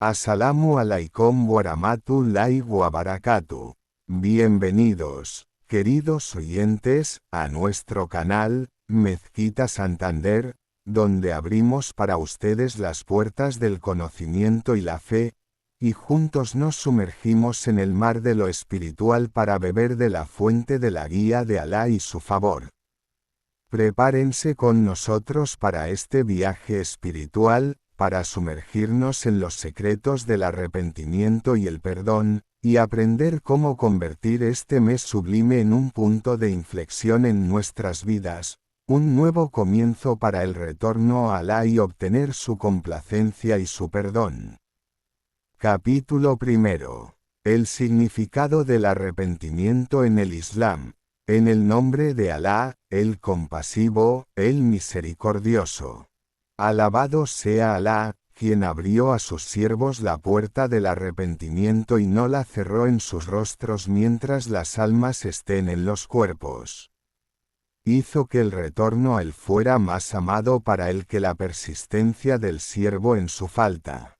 Assalamu alaikum warahmatullahi wabarakatuh. Bienvenidos, queridos oyentes, a nuestro canal, Mezquita Santander, donde abrimos para ustedes las puertas del conocimiento y la fe, y juntos nos sumergimos en el mar de lo espiritual para beber de la fuente de la guía de Alá y su favor. Prepárense con nosotros para este viaje espiritual, para sumergirnos en los secretos del arrepentimiento y el perdón, y aprender cómo convertir este mes sublime en un punto de inflexión en nuestras vidas, un nuevo comienzo para el retorno a Alá y obtener su complacencia y su perdón. Capítulo primero. El significado del arrepentimiento en el Islam. En el nombre de Alá, el compasivo, el misericordioso. Alabado sea Alá, quien abrió a sus siervos la puerta del arrepentimiento y no la cerró en sus rostros mientras las almas estén en los cuerpos. Hizo que el retorno a él fuera más amado para él que la persistencia del siervo en su falta.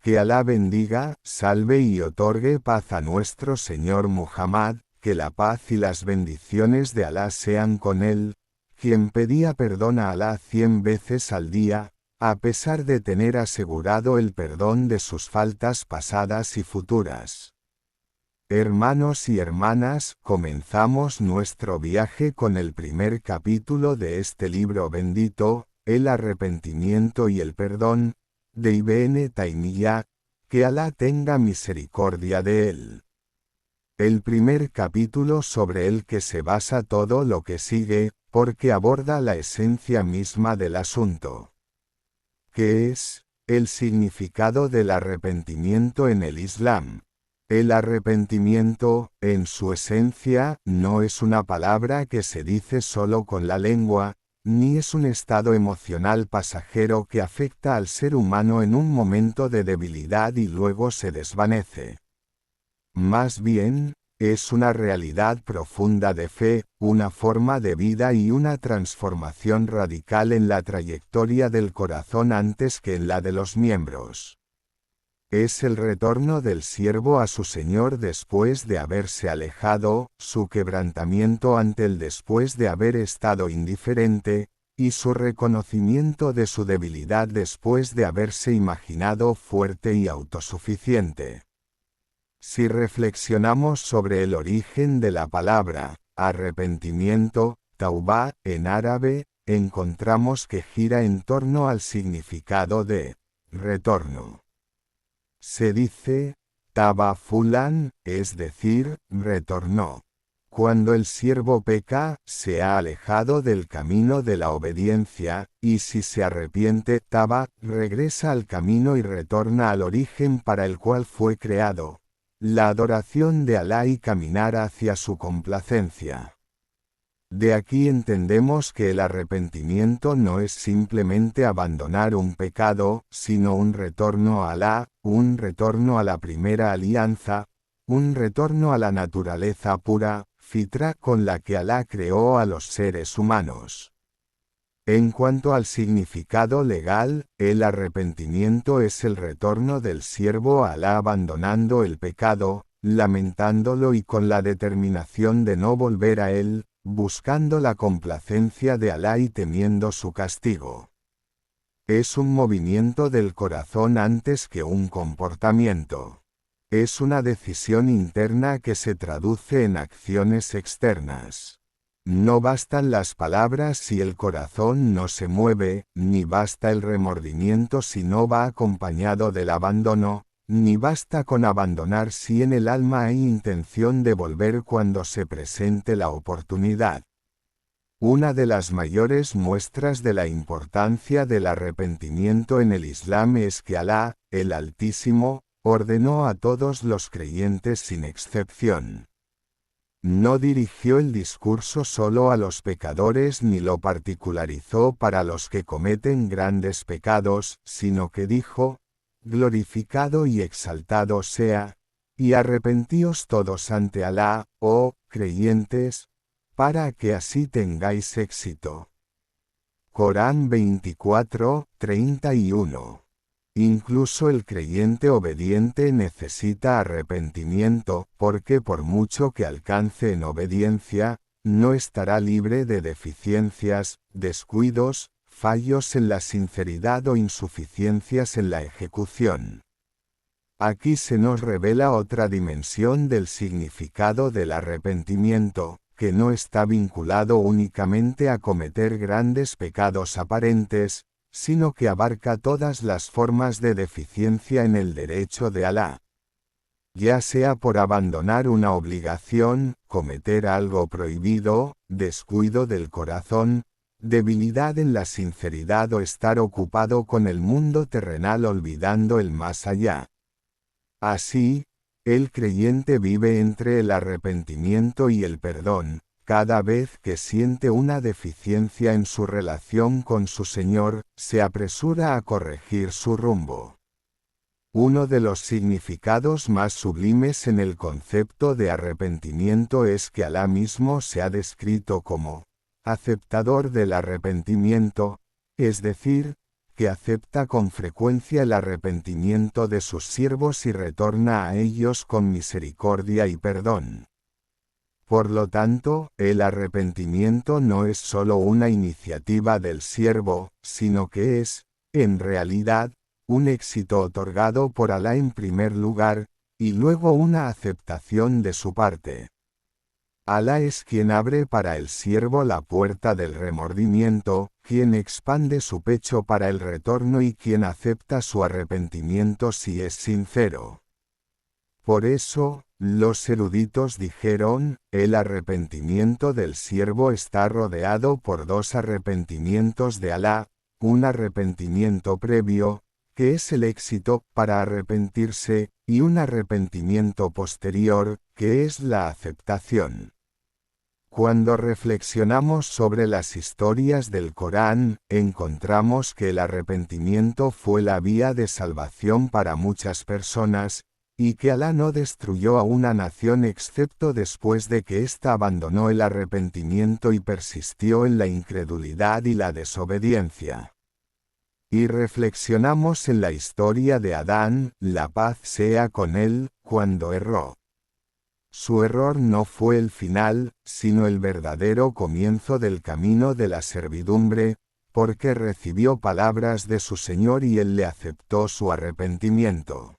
Que Alá bendiga, salve y otorgue paz a nuestro Señor Muhammad, que la paz y las bendiciones de Alá sean con él, quien pedía perdón a Alá 100 veces al día, a pesar de tener asegurado el perdón de sus faltas pasadas y futuras. Hermanos y hermanas, comenzamos nuestro viaje con el primer capítulo de este libro bendito, El arrepentimiento y el perdón, de Ibn Taymiyya, que Alá tenga misericordia de él. El primer capítulo sobre el que se basa todo lo que sigue, porque aborda la esencia misma del asunto. ¿Qué es el significado del arrepentimiento en el Islam? El arrepentimiento, en su esencia, no es una palabra que se dice solo con la lengua, ni es un estado emocional pasajero que afecta al ser humano en un momento de debilidad y luego se desvanece. Más bien, es una realidad profunda de fe, una forma de vida y una transformación radical en la trayectoria del corazón antes que en la de los miembros. Es el retorno del siervo a su Señor después de haberse alejado, su quebrantamiento ante él después de haber estado indiferente, y su reconocimiento de su debilidad después de haberse imaginado fuerte y autosuficiente. Si reflexionamos sobre el origen de la palabra arrepentimiento, taubá, en árabe, encontramos que gira en torno al significado de retorno. Se dice, taba fulan, es decir, retornó. Cuando el siervo peca, se ha alejado del camino de la obediencia, y si se arrepiente, taba, regresa al camino y retorna al origen para el cual fue creado. La adoración de Alá y caminar hacia su complacencia. De aquí entendemos que el arrepentimiento no es simplemente abandonar un pecado, sino un retorno a Alá, un retorno a la primera alianza, un retorno a la naturaleza pura, fitra con la que Alá creó a los seres humanos. En cuanto al significado legal, el arrepentimiento es el retorno del siervo a Alá abandonando el pecado, lamentándolo y con la determinación de no volver a él, buscando la complacencia de Alá y temiendo su castigo. Es un movimiento del corazón antes que un comportamiento. Es una decisión interna que se traduce en acciones externas. No bastan las palabras si el corazón no se mueve, ni basta el remordimiento si no va acompañado del abandono, ni basta con abandonar si en el alma hay intención de volver cuando se presente la oportunidad. Una de las mayores muestras de la importancia del arrepentimiento en el Islam es que Alá, el Altísimo, ordenó a todos los creyentes sin excepción. No dirigió el discurso solo a los pecadores ni lo particularizó para los que cometen grandes pecados, sino que dijo, glorificado y exaltado sea, y arrepentíos todos ante Alá, oh creyentes, para que así tengáis éxito. Corán 24, 31. Incluso el creyente obediente necesita arrepentimiento, porque por mucho que alcance en obediencia, no estará libre de deficiencias, descuidos, fallos en la sinceridad o insuficiencias en la ejecución. Aquí se nos revela otra dimensión del significado del arrepentimiento, que no está vinculado únicamente a cometer grandes pecados aparentes, sino que abarca todas las formas de deficiencia en el derecho de Alá. Ya sea por abandonar una obligación, cometer algo prohibido, descuido del corazón, debilidad en la sinceridad o estar ocupado con el mundo terrenal olvidando el más allá. Así, el creyente vive entre el arrepentimiento y el perdón, cada vez que siente una deficiencia en su relación con su Señor, se apresura a corregir su rumbo. Uno de los significados más sublimes en el concepto de arrepentimiento es que Alá mismo se ha descrito como aceptador del arrepentimiento, es decir, que acepta con frecuencia el arrepentimiento de sus siervos y retorna a ellos con misericordia y perdón. Por lo tanto, el arrepentimiento no es solo una iniciativa del siervo, sino que es, en realidad, un éxito otorgado por Alá en primer lugar, y luego una aceptación de su parte. Alá es quien abre para el siervo la puerta del remordimiento, quien expande su pecho para el retorno y quien acepta su arrepentimiento si es sincero. Por eso, los eruditos dijeron, el arrepentimiento del siervo está rodeado por dos arrepentimientos de Alá, un arrepentimiento previo, que es el éxito para arrepentirse, y un arrepentimiento posterior, que es la aceptación. Cuando reflexionamos sobre las historias del Corán, encontramos que el arrepentimiento fue la vía de salvación para muchas personas, y que Alá no destruyó a una nación excepto después de que ésta abandonó el arrepentimiento y persistió en la incredulidad y la desobediencia. Y reflexionamos en la historia de Adán, la paz sea con él, cuando erró. Su error no fue el final, sino el verdadero comienzo del camino de la servidumbre, porque recibió palabras de su Señor y él le aceptó su arrepentimiento.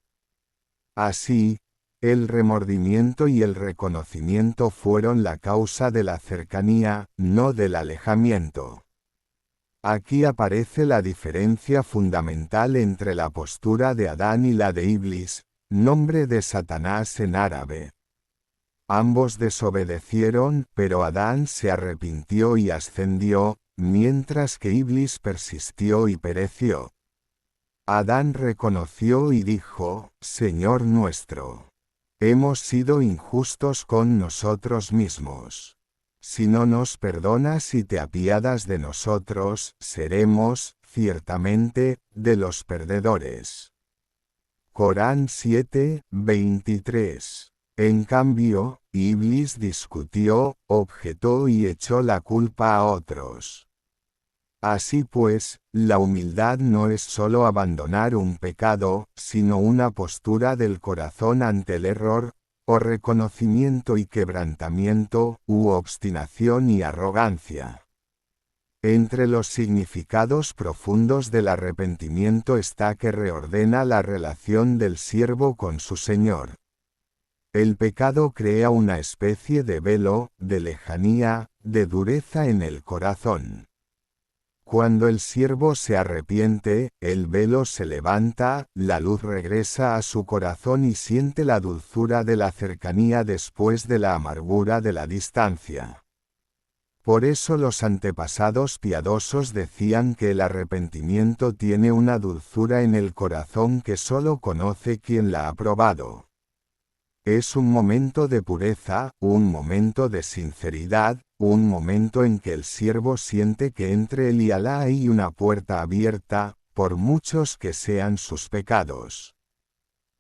Así, el remordimiento y el reconocimiento fueron la causa de la cercanía, no del alejamiento. Aquí aparece la diferencia fundamental entre la postura de Adán y la de Iblis, nombre de Satanás en árabe. Ambos desobedecieron, pero Adán se arrepintió y ascendió, mientras que Iblis persistió y pereció. Adán reconoció y dijo, Señor nuestro, hemos sido injustos con nosotros mismos. Si no nos perdonas y te apiadas de nosotros, seremos, ciertamente, de los perdedores. Corán 7:23. En cambio, Iblis discutió, objetó y echó la culpa a otros. Así pues, la humildad no es solo abandonar un pecado, sino una postura del corazón ante el error, o reconocimiento y quebrantamiento, u obstinación y arrogancia. Entre los significados profundos del arrepentimiento está que reordena la relación del siervo con su Señor. El pecado crea una especie de velo, de lejanía, de dureza en el corazón. Cuando el siervo se arrepiente, el velo se levanta, la luz regresa a su corazón y siente la dulzura de la cercanía después de la amargura de la distancia. Por eso los antepasados piadosos decían que el arrepentimiento tiene una dulzura en el corazón que solo conoce quien la ha probado. Es un momento de pureza, un momento de sinceridad, un momento en que el siervo siente que entre él y Alá hay una puerta abierta, por muchos que sean sus pecados.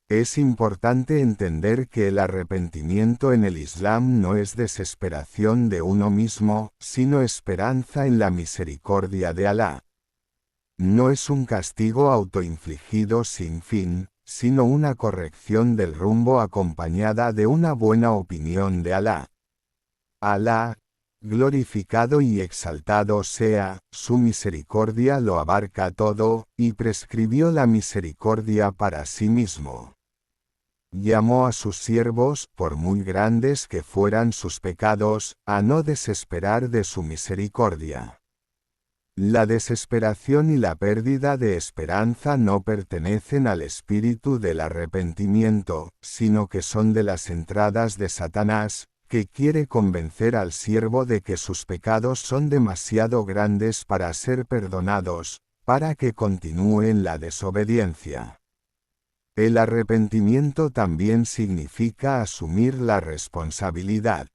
Es importante entender que el arrepentimiento en el Islam no es desesperación de uno mismo, sino esperanza en la misericordia de Alá. No es un castigo autoinfligido sin fin, sino una corrección del rumbo acompañada de una buena opinión de Alá. Alá, glorificado y exaltado sea, su misericordia lo abarca todo, y prescribió la misericordia para sí mismo. Llamó a sus siervos, por muy grandes que fueran sus pecados, a no desesperar de su misericordia. La desesperación y la pérdida de esperanza no pertenecen al espíritu del arrepentimiento, sino que son de las entradas de Satanás, que quiere convencer al siervo de que sus pecados son demasiado grandes para ser perdonados, para que continúe en la desobediencia. El arrepentimiento también significa asumir la responsabilidad.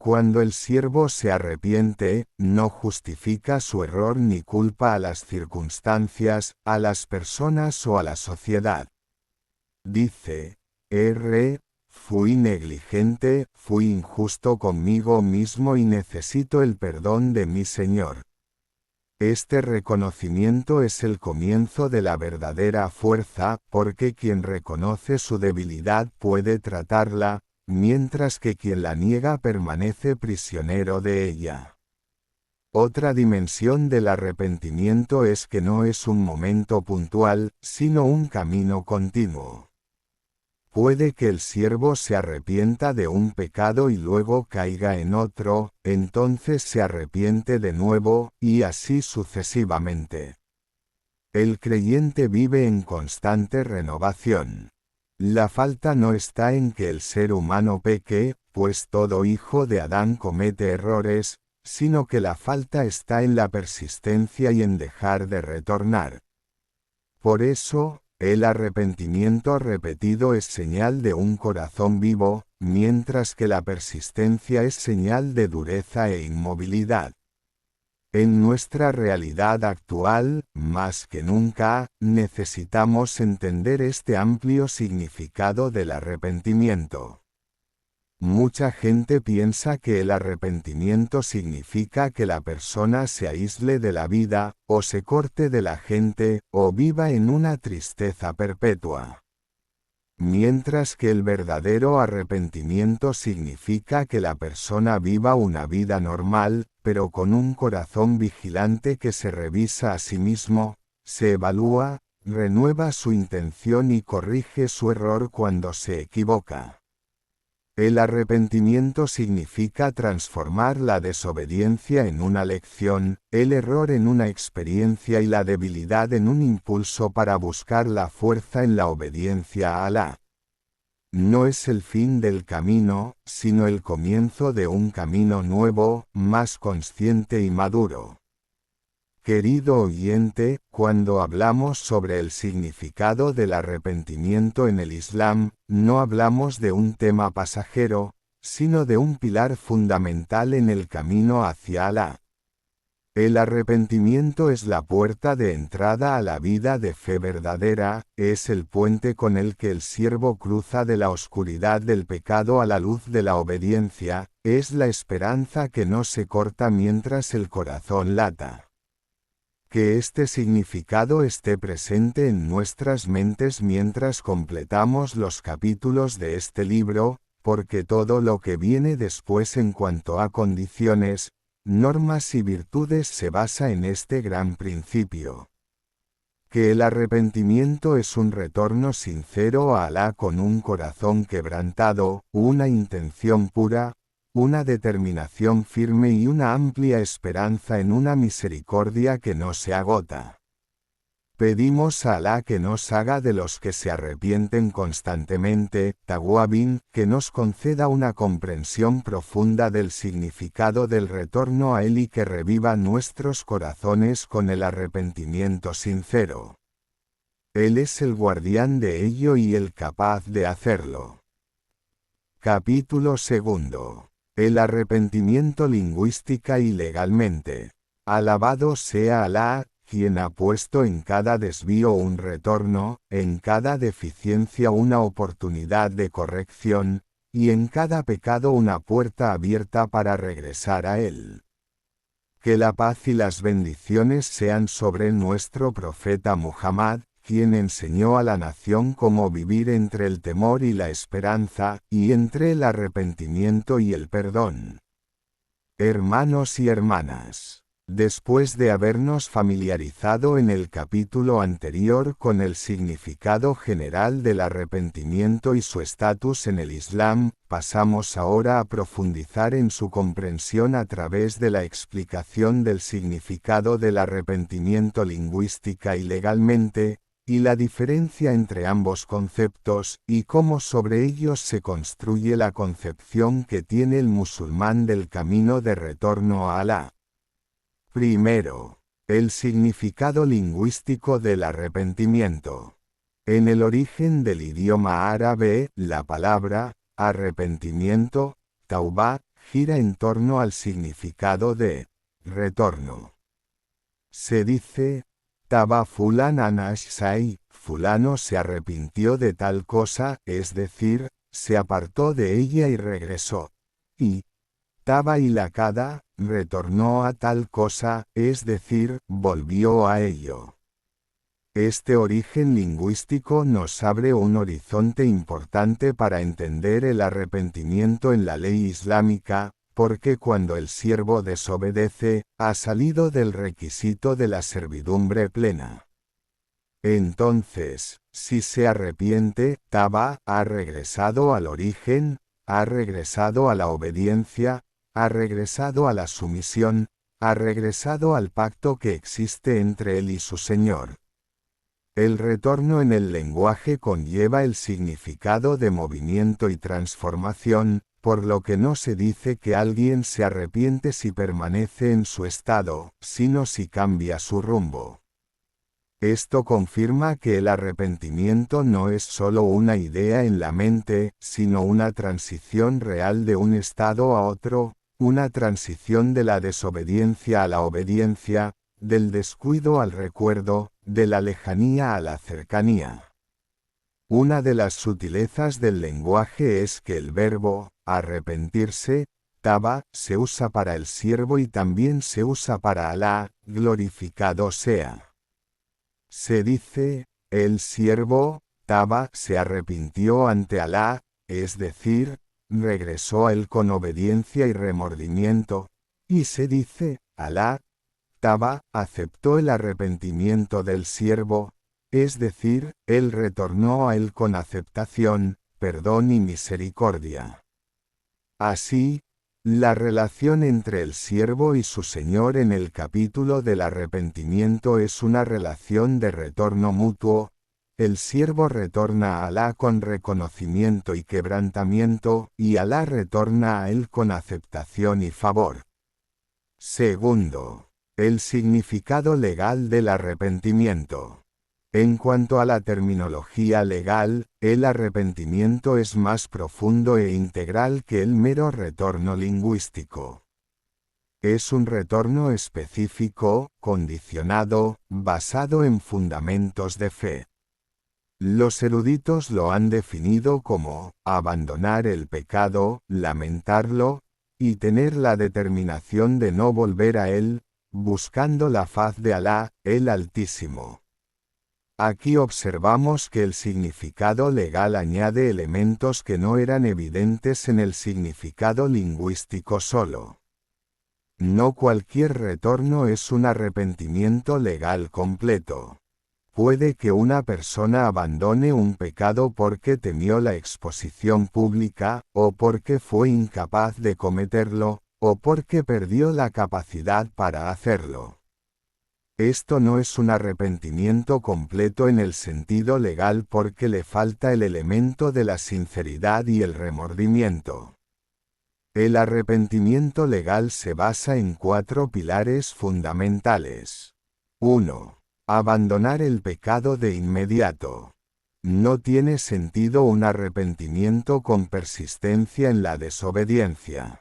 Cuando el siervo se arrepiente, no justifica su error ni culpa a las circunstancias, a las personas o a la sociedad. Dice, fui negligente, fui injusto conmigo mismo y necesito el perdón de mi Señor. Este reconocimiento es el comienzo de la verdadera fuerza, porque quien reconoce su debilidad puede tratarla, mientras que quien la niega permanece prisionero de ella. Otra dimensión del arrepentimiento es que no es un momento puntual, sino un camino continuo. Puede que el siervo se arrepienta de un pecado y luego caiga en otro, entonces se arrepiente de nuevo, y así sucesivamente. El creyente vive en constante renovación. La falta no está en que el ser humano peque, pues todo hijo de Adán comete errores, sino que la falta está en la persistencia y en dejar de retornar. Por eso, el arrepentimiento repetido es señal de un corazón vivo, mientras que la persistencia es señal de dureza e inmovilidad. En nuestra realidad actual, más que nunca, necesitamos entender este amplio significado del arrepentimiento. Mucha gente piensa que el arrepentimiento significa que la persona se aísle de la vida, o se corte de la gente, o viva en una tristeza perpetua. Mientras que el verdadero arrepentimiento significa que la persona viva una vida normal, pero con un corazón vigilante que se revisa a sí mismo, se evalúa, renueva su intención y corrige su error cuando se equivoca. El arrepentimiento significa transformar la desobediencia en una lección, el error en una experiencia y la debilidad en un impulso para buscar la fuerza en la obediencia a Alá. No es el fin del camino, sino el comienzo de un camino nuevo, más consciente y maduro. Querido oyente, cuando hablamos sobre el significado del arrepentimiento en el Islam, no hablamos de un tema pasajero, sino de un pilar fundamental en el camino hacia Alá. El arrepentimiento es la puerta de entrada a la vida de fe verdadera, es el puente con el que el siervo cruza de la oscuridad del pecado a la luz de la obediencia, es la esperanza que no se corta mientras el corazón lata. Que este significado esté presente en nuestras mentes mientras completamos los capítulos de este libro, porque todo lo que viene después en cuanto a condiciones, normas y virtudes se basa en este gran principio. Que el arrepentimiento es un retorno sincero a Alá con un corazón quebrantado, una intención pura, una determinación firme y una amplia esperanza en una misericordia que no se agota. Pedimos a Alá que nos haga de los que se arrepienten constantemente, Tawabin, que nos conceda una comprensión profunda del significado del retorno a Él y que reviva nuestros corazones con el arrepentimiento sincero. Él es el guardián de ello y el capaz de hacerlo. Capítulo 2. El arrepentimiento lingüística y legalmente. Alabado sea Alá, quien ha puesto en cada desvío un retorno, en cada deficiencia una oportunidad de corrección, y en cada pecado una puerta abierta para regresar a Él. Que la paz y las bendiciones sean sobre nuestro profeta Muhammad, quien enseñó a la nación cómo vivir entre el temor y la esperanza, y entre el arrepentimiento y el perdón. Hermanos y hermanas, después de habernos familiarizado en el capítulo anterior con el significado general del arrepentimiento y su estatus en el Islam, pasamos ahora a profundizar en su comprensión a través de la explicación del significado del arrepentimiento lingüística y legalmente, y la diferencia entre ambos conceptos, y cómo sobre ellos se construye la concepción que tiene el musulmán del camino de retorno a Alá. Primero, el significado lingüístico del arrepentimiento. En el origen del idioma árabe, la palabra arrepentimiento, taubá, gira en torno al significado de retorno. Se dice, Taba fulan anashsai, fulano se arrepintió de tal cosa, es decir, se apartó de ella y regresó. Y Taba ilakada, retornó a tal cosa, es decir, volvió a ello. Este origen lingüístico nos abre un horizonte importante para entender el arrepentimiento en la ley islámica, porque cuando el siervo desobedece, ha salido del requisito de la servidumbre plena. Entonces, si se arrepiente, Taba ha regresado al origen, ha regresado a la obediencia, ha regresado a la sumisión, ha regresado al pacto que existe entre él y su Señor. El retorno en el lenguaje conlleva el significado de movimiento y transformación, por lo que no se dice que alguien se arrepiente si permanece en su estado, sino si cambia su rumbo. Esto confirma que el arrepentimiento no es solo una idea en la mente, sino una transición real de un estado a otro, una transición de la desobediencia a la obediencia, del descuido al recuerdo, de la lejanía a la cercanía. Una de las sutilezas del lenguaje es que el verbo arrepentirse, taba, se usa para el siervo y también se usa para Alá, glorificado sea. Se dice, el siervo, Taba, se arrepintió ante Alá, es decir, regresó a él con obediencia y remordimiento, y se dice, Alá, Taba, aceptó el arrepentimiento del siervo, es decir, él retornó a él con aceptación, perdón y misericordia. Así, la relación entre el siervo y su Señor en el capítulo del arrepentimiento es una relación de retorno mutuo. El siervo retorna a Alá con reconocimiento y quebrantamiento, y Alá retorna a él con aceptación y favor. Segundo, el significado legal del arrepentimiento. En cuanto a la terminología legal, el arrepentimiento es más profundo e integral que el mero retorno lingüístico. Es un retorno específico, condicionado, basado en fundamentos de fe. Los eruditos lo han definido como abandonar el pecado, lamentarlo, y tener la determinación de no volver a él, buscando la faz de Alá, el Altísimo. Aquí observamos que el significado legal añade elementos que no eran evidentes en el significado lingüístico solo. No cualquier retorno es un arrepentimiento legal completo. Puede que una persona abandone un pecado porque temió la exposición pública, o porque fue incapaz de cometerlo, o porque perdió la capacidad para hacerlo. Esto no es un arrepentimiento completo en el sentido legal porque le falta el elemento de la sinceridad y el remordimiento. El arrepentimiento legal se basa en 4 pilares fundamentales. 1. Abandonar el pecado de inmediato. No tiene sentido un arrepentimiento con persistencia en la desobediencia.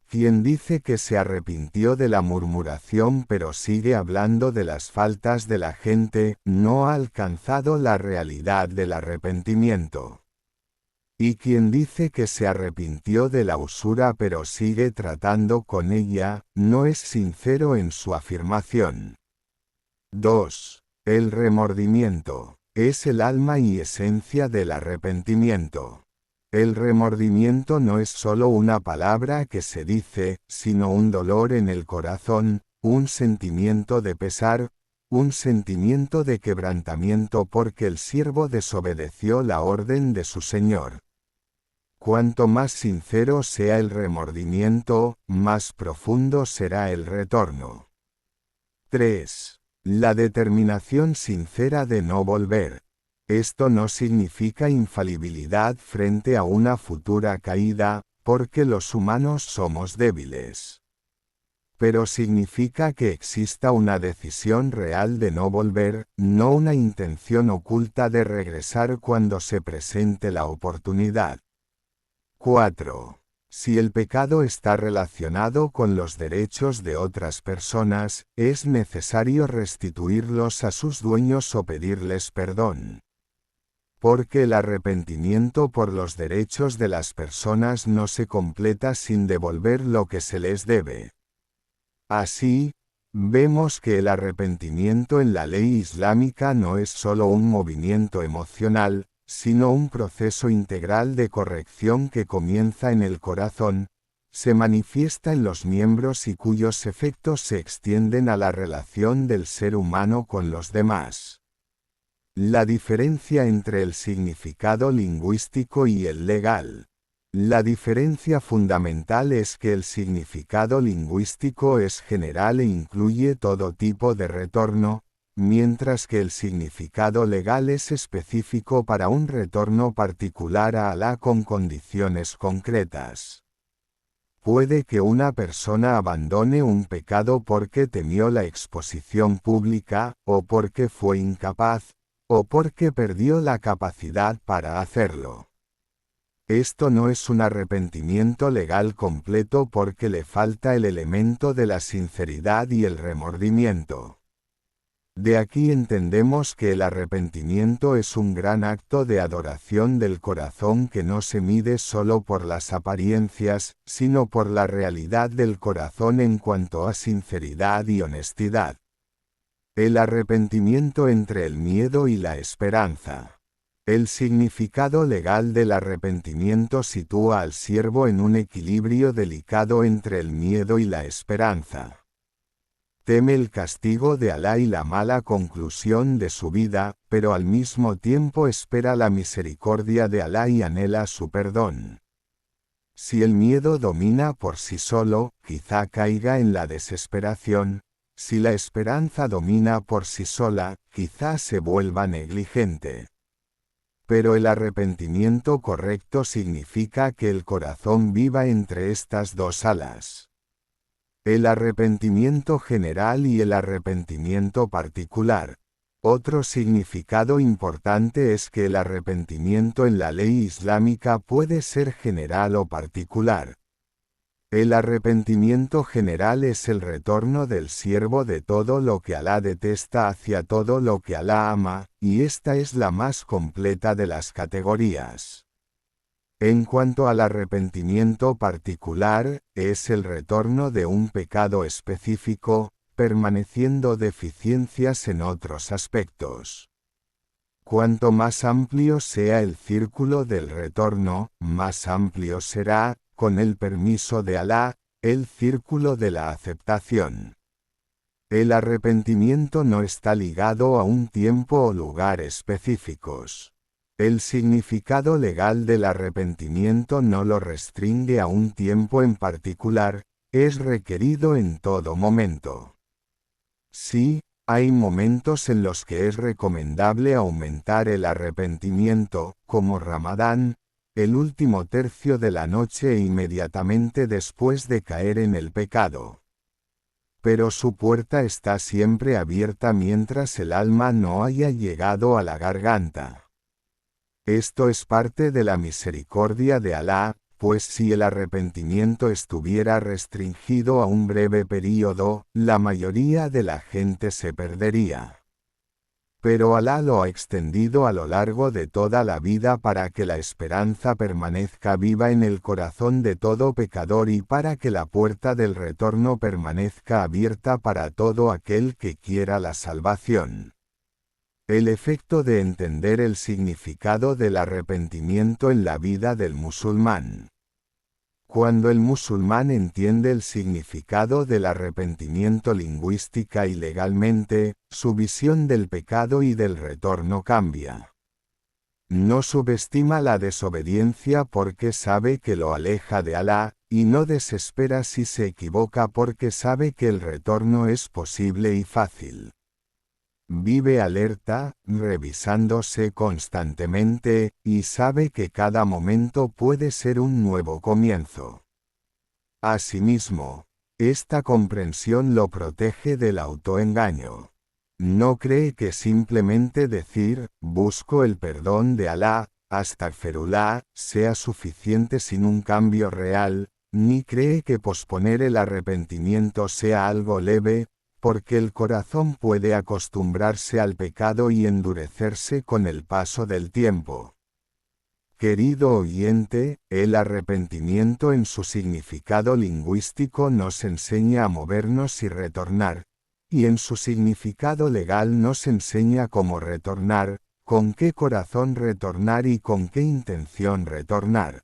Quien dice que se arrepintió de la murmuración pero sigue hablando de las faltas de la gente, no ha alcanzado la realidad del arrepentimiento. Y quien dice que se arrepintió de la usura pero sigue tratando con ella, no es sincero en su afirmación. 2. El remordimiento es el alma y esencia del arrepentimiento. El remordimiento no es solo una palabra que se dice, sino un dolor en el corazón, un sentimiento de pesar, un sentimiento de quebrantamiento porque el siervo desobedeció la orden de su Señor. Cuanto más sincero sea el remordimiento, más profundo será el retorno. 3. La determinación sincera de no volver. Esto no significa infalibilidad frente a una futura caída, porque los humanos somos débiles. Pero significa que exista una decisión real de no volver, no una intención oculta de regresar cuando se presente la oportunidad. 4. Si el pecado está relacionado con los derechos de otras personas, es necesario restituirlos a sus dueños o pedirles perdón. Porque el arrepentimiento por los derechos de las personas no se completa sin devolver lo que se les debe. Así, vemos que el arrepentimiento en la ley islámica no es solo un movimiento emocional, sino un proceso integral de corrección que comienza en el corazón, se manifiesta en los miembros y cuyos efectos se extienden a la relación del ser humano con los demás. La diferencia entre el significado lingüístico y el legal. La diferencia fundamental es que el significado lingüístico es general e incluye todo tipo de retorno, mientras que el significado legal es específico para un retorno particular a Alá con condiciones concretas. Puede que una persona abandone un pecado porque temió la exposición pública, o porque fue incapaz, o porque perdió la capacidad para hacerlo. Esto no es un arrepentimiento legal completo porque le falta el elemento de la sinceridad y el remordimiento. De aquí entendemos que el arrepentimiento es un gran acto de adoración del corazón que no se mide solo por las apariencias, sino por la realidad del corazón en cuanto a sinceridad y honestidad. El arrepentimiento entre el miedo y la esperanza. El significado legal del arrepentimiento sitúa al siervo en un equilibrio delicado entre el miedo y la esperanza. Teme el castigo de Alá y la mala conclusión de su vida, pero al mismo tiempo espera la misericordia de Alá y anhela su perdón. Si el miedo domina por sí solo, quizá caiga en la desesperación. Si la esperanza domina por sí sola, quizá se vuelva negligente. Pero el arrepentimiento correcto significa que el corazón viva entre estas dos alas. El arrepentimiento general y el arrepentimiento particular. Otro significado importante es que el arrepentimiento en la ley islámica puede ser general o particular. El arrepentimiento general es el retorno del siervo de todo lo que Alá detesta hacia todo lo que Alá ama, y esta es la más completa de las categorías. En cuanto al arrepentimiento particular, es el retorno de un pecado específico, permaneciendo deficiencias en otros aspectos. Cuanto más amplio sea el círculo del retorno, más amplio será, con el permiso de Alá, el círculo de la aceptación. El arrepentimiento no está ligado a un tiempo o lugar específicos. El significado legal del arrepentimiento no lo restringe a un tiempo en particular, es requerido en todo momento. Sí, hay momentos en los que es recomendable aumentar el arrepentimiento, como Ramadán, el último tercio de la noche e inmediatamente después de caer en el pecado. Pero su puerta está siempre abierta mientras el alma no haya llegado a la garganta. Esto es parte de la misericordia de Alá, pues si el arrepentimiento estuviera restringido a un breve período, la mayoría de la gente se perdería. Pero Alá lo ha extendido a lo largo de toda la vida para que la esperanza permanezca viva en el corazón de todo pecador y para que la puerta del retorno permanezca abierta para todo aquel que quiera la salvación. El efecto de entender el significado del arrepentimiento en la vida del musulmán. Cuando el musulmán entiende el significado del arrepentimiento lingüística y legalmente, su visión del pecado y del retorno cambia. No subestima la desobediencia porque sabe que lo aleja de Alá, y no desespera si se equivoca porque sabe que el retorno es posible y fácil. Vive alerta, revisándose constantemente, y sabe que cada momento puede ser un nuevo comienzo. Asimismo, esta comprensión lo protege del autoengaño. No cree que simplemente decir, busco el perdón de Alá, Astaghfirullah, sea suficiente sin un cambio real, ni cree que posponer el arrepentimiento sea algo leve, porque el corazón puede acostumbrarse al pecado y endurecerse con el paso del tiempo. Querido oyente, el arrepentimiento en su significado lingüístico nos enseña a movernos y retornar, y en su significado legal nos enseña cómo retornar, con qué corazón retornar y con qué intención retornar.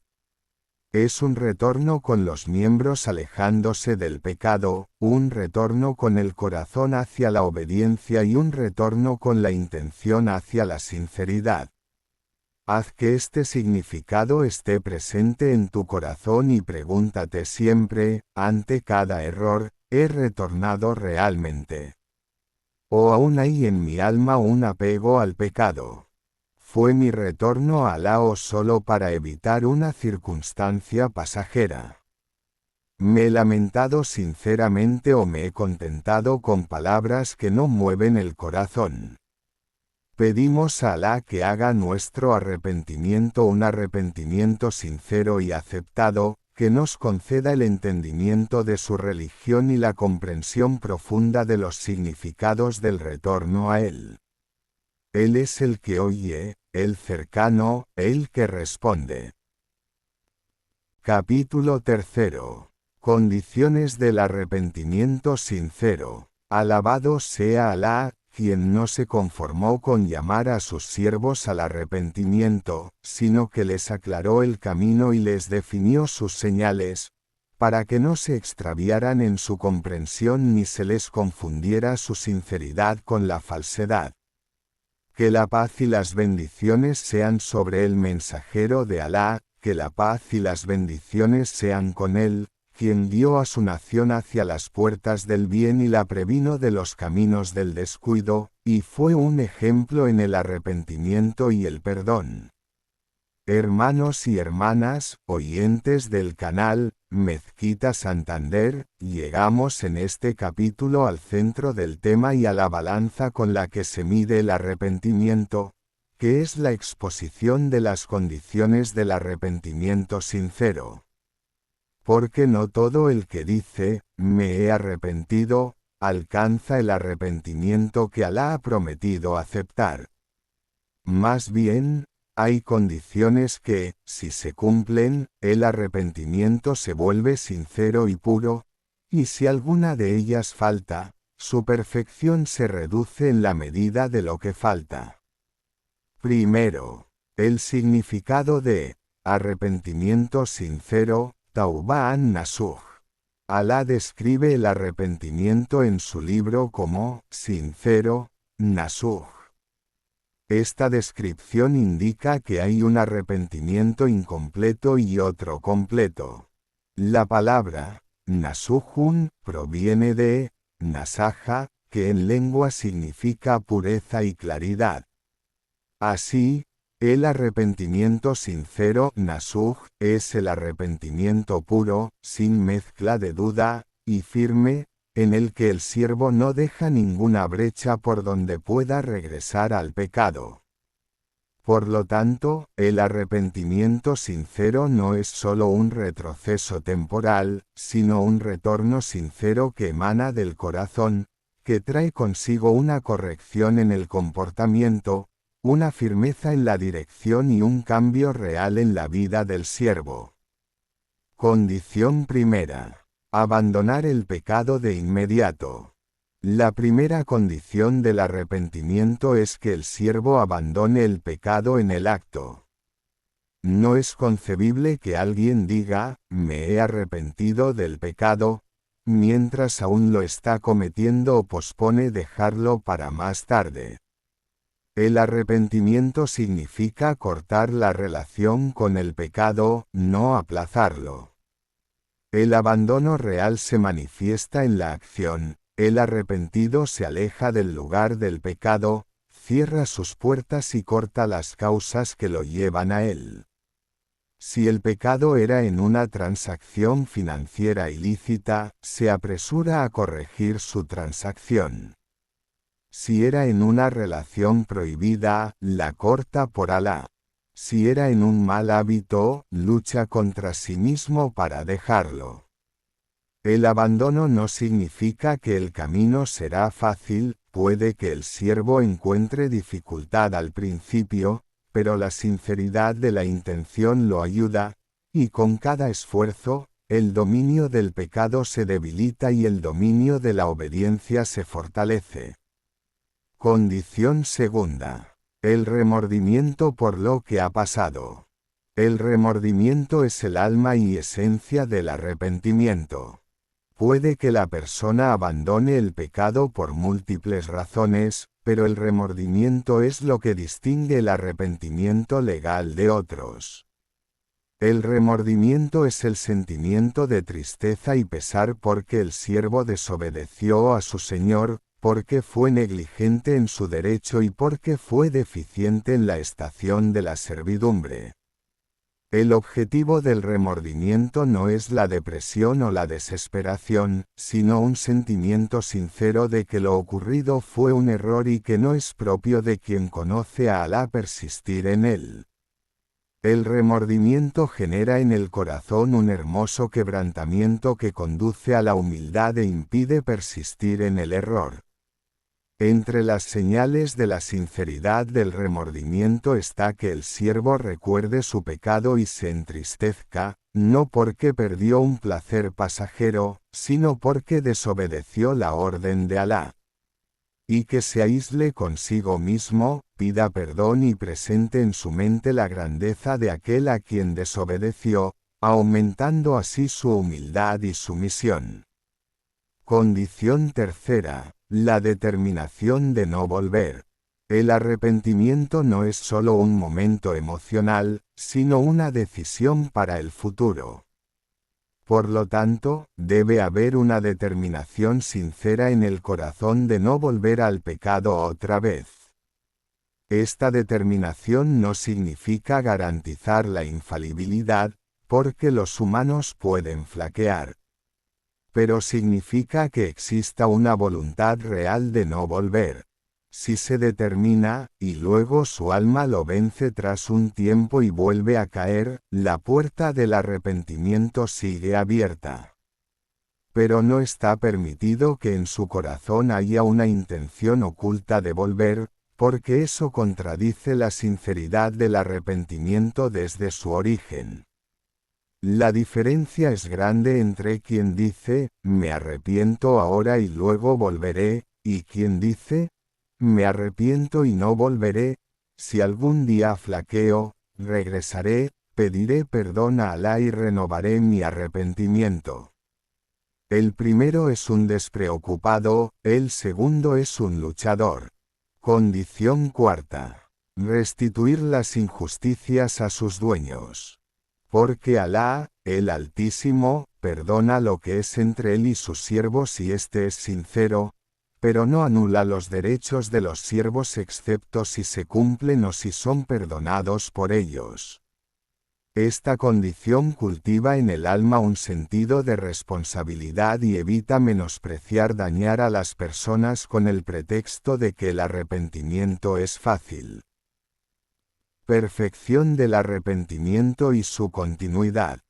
Es un retorno con los miembros alejándose del pecado, un retorno con el corazón hacia la obediencia y un retorno con la intención hacia la sinceridad. Haz que este significado esté presente en tu corazón y pregúntate siempre, ante cada error, ¿he retornado realmente? ¿O aún hay en mi alma un apego al pecado? ¿Fue mi retorno a Alá o solo para evitar una circunstancia pasajera? ¿Me he lamentado sinceramente o me he contentado con palabras que no mueven el corazón? Pedimos a Alá que haga nuestro arrepentimiento un arrepentimiento sincero y aceptado, que nos conceda el entendimiento de su religión y la comprensión profunda de los significados del retorno a Él. Él es el que oye, el cercano, el que responde. Capítulo 3. Condiciones del arrepentimiento sincero. Alabado sea Alá, quien no se conformó con llamar a sus siervos al arrepentimiento, sino que les aclaró el camino y les definió sus señales, para que no se extraviaran en su comprensión ni se les confundiera su sinceridad con la falsedad. Que la paz y las bendiciones sean sobre el mensajero de Alá, que la paz y las bendiciones sean con él, quien guió a su nación hacia las puertas del bien y la previno de los caminos del descuido, y fue un ejemplo en el arrepentimiento y el perdón. Hermanos y hermanas, oyentes del canal, Mezquita Santander, llegamos en este capítulo al centro del tema y a la balanza con la que se mide el arrepentimiento, que es la exposición de las condiciones del arrepentimiento sincero. Porque no todo el que dice, me he arrepentido, alcanza el arrepentimiento que Alá ha prometido aceptar. Más bien, hay condiciones que, si se cumplen, el arrepentimiento se vuelve sincero y puro, y si alguna de ellas falta, su perfección se reduce en la medida de lo que falta. Primero, el significado de arrepentimiento sincero, Tauba an-Nasuh. Alá describe el arrepentimiento en su libro como sincero, Nasuh. Esta descripción indica que hay un arrepentimiento incompleto y otro completo. La palabra, Nasuhun, proviene de, Nasaja, que en lengua significa pureza y claridad. Así, el arrepentimiento sincero, Nasuh, es el arrepentimiento puro, sin mezcla de duda, y firme, en el que el siervo no deja ninguna brecha por donde pueda regresar al pecado. Por lo tanto, el arrepentimiento sincero no es solo un retroceso temporal, sino un retorno sincero que emana del corazón, que trae consigo una corrección en el comportamiento, una firmeza en la dirección y un cambio real en la vida del siervo. Condición primera. Abandonar el pecado de inmediato. La primera condición del arrepentimiento es que el siervo abandone el pecado en el acto. No es concebible que alguien diga, me he arrepentido del pecado, mientras aún lo está cometiendo o pospone dejarlo para más tarde. El arrepentimiento significa cortar la relación con el pecado, no aplazarlo. El abandono real se manifiesta en la acción. El arrepentido se aleja del lugar del pecado, cierra sus puertas y corta las causas que lo llevan a él. Si el pecado era en una transacción financiera ilícita, se apresura a corregir su transacción. Si era en una relación prohibida, la corta por Alá. Si era en un mal hábito, lucha contra sí mismo para dejarlo. El abandono no significa que el camino será fácil, puede que el siervo encuentre dificultad al principio, pero la sinceridad de la intención lo ayuda, y con cada esfuerzo, el dominio del pecado se debilita y el dominio de la obediencia se fortalece. Condición segunda. El remordimiento por lo que ha pasado. El remordimiento es el alma y esencia del arrepentimiento. Puede que la persona abandone el pecado por múltiples razones, pero el remordimiento es lo que distingue el arrepentimiento legal de otros. El remordimiento es el sentimiento de tristeza y pesar porque el siervo desobedeció a su Señor, porque fue negligente en su derecho y porque fue deficiente en la estación de la servidumbre. El objetivo del remordimiento no es la depresión o la desesperación, sino un sentimiento sincero de que lo ocurrido fue un error y que no es propio de quien conoce a Alá persistir en él. El remordimiento genera en el corazón un hermoso quebrantamiento que conduce a la humildad e impide persistir en el error. Entre las señales de la sinceridad del remordimiento está que el siervo recuerde su pecado y se entristezca, no porque perdió un placer pasajero, sino porque desobedeció la orden de Alá. Y que se aísle consigo mismo, pida perdón y presente en su mente la grandeza de aquel a quien desobedeció, aumentando así su humildad y sumisión. Condición tercera. La determinación de no volver. El arrepentimiento no es solo un momento emocional, sino una decisión para el futuro. Por lo tanto, debe haber una determinación sincera en el corazón de no volver al pecado otra vez. Esta determinación no significa garantizar la infalibilidad, porque los humanos pueden flaquear. Pero significa que exista una voluntad real de no volver. Si se determina, y luego su alma lo vence tras un tiempo y vuelve a caer, la puerta del arrepentimiento sigue abierta. Pero no está permitido que en su corazón haya una intención oculta de volver, porque eso contradice la sinceridad del arrepentimiento desde su origen. La diferencia es grande entre quien dice, me arrepiento ahora y luego volveré, y quien dice, me arrepiento y no volveré, si algún día flaqueo, regresaré, pediré perdón a Alá y renovaré mi arrepentimiento. El primero es un despreocupado, el segundo es un luchador. Condición cuarta. Restituir las injusticias a sus dueños. Porque Alá, el Altísimo, perdona lo que es entre él y sus siervos si éste es sincero, pero no anula los derechos de los siervos excepto si se cumplen o si son perdonados por ellos. Esta condición cultiva en el alma un sentido de responsabilidad y evita menospreciar dañar a las personas con el pretexto de que el arrepentimiento es fácil. Perfección del arrepentimiento y su continuidad.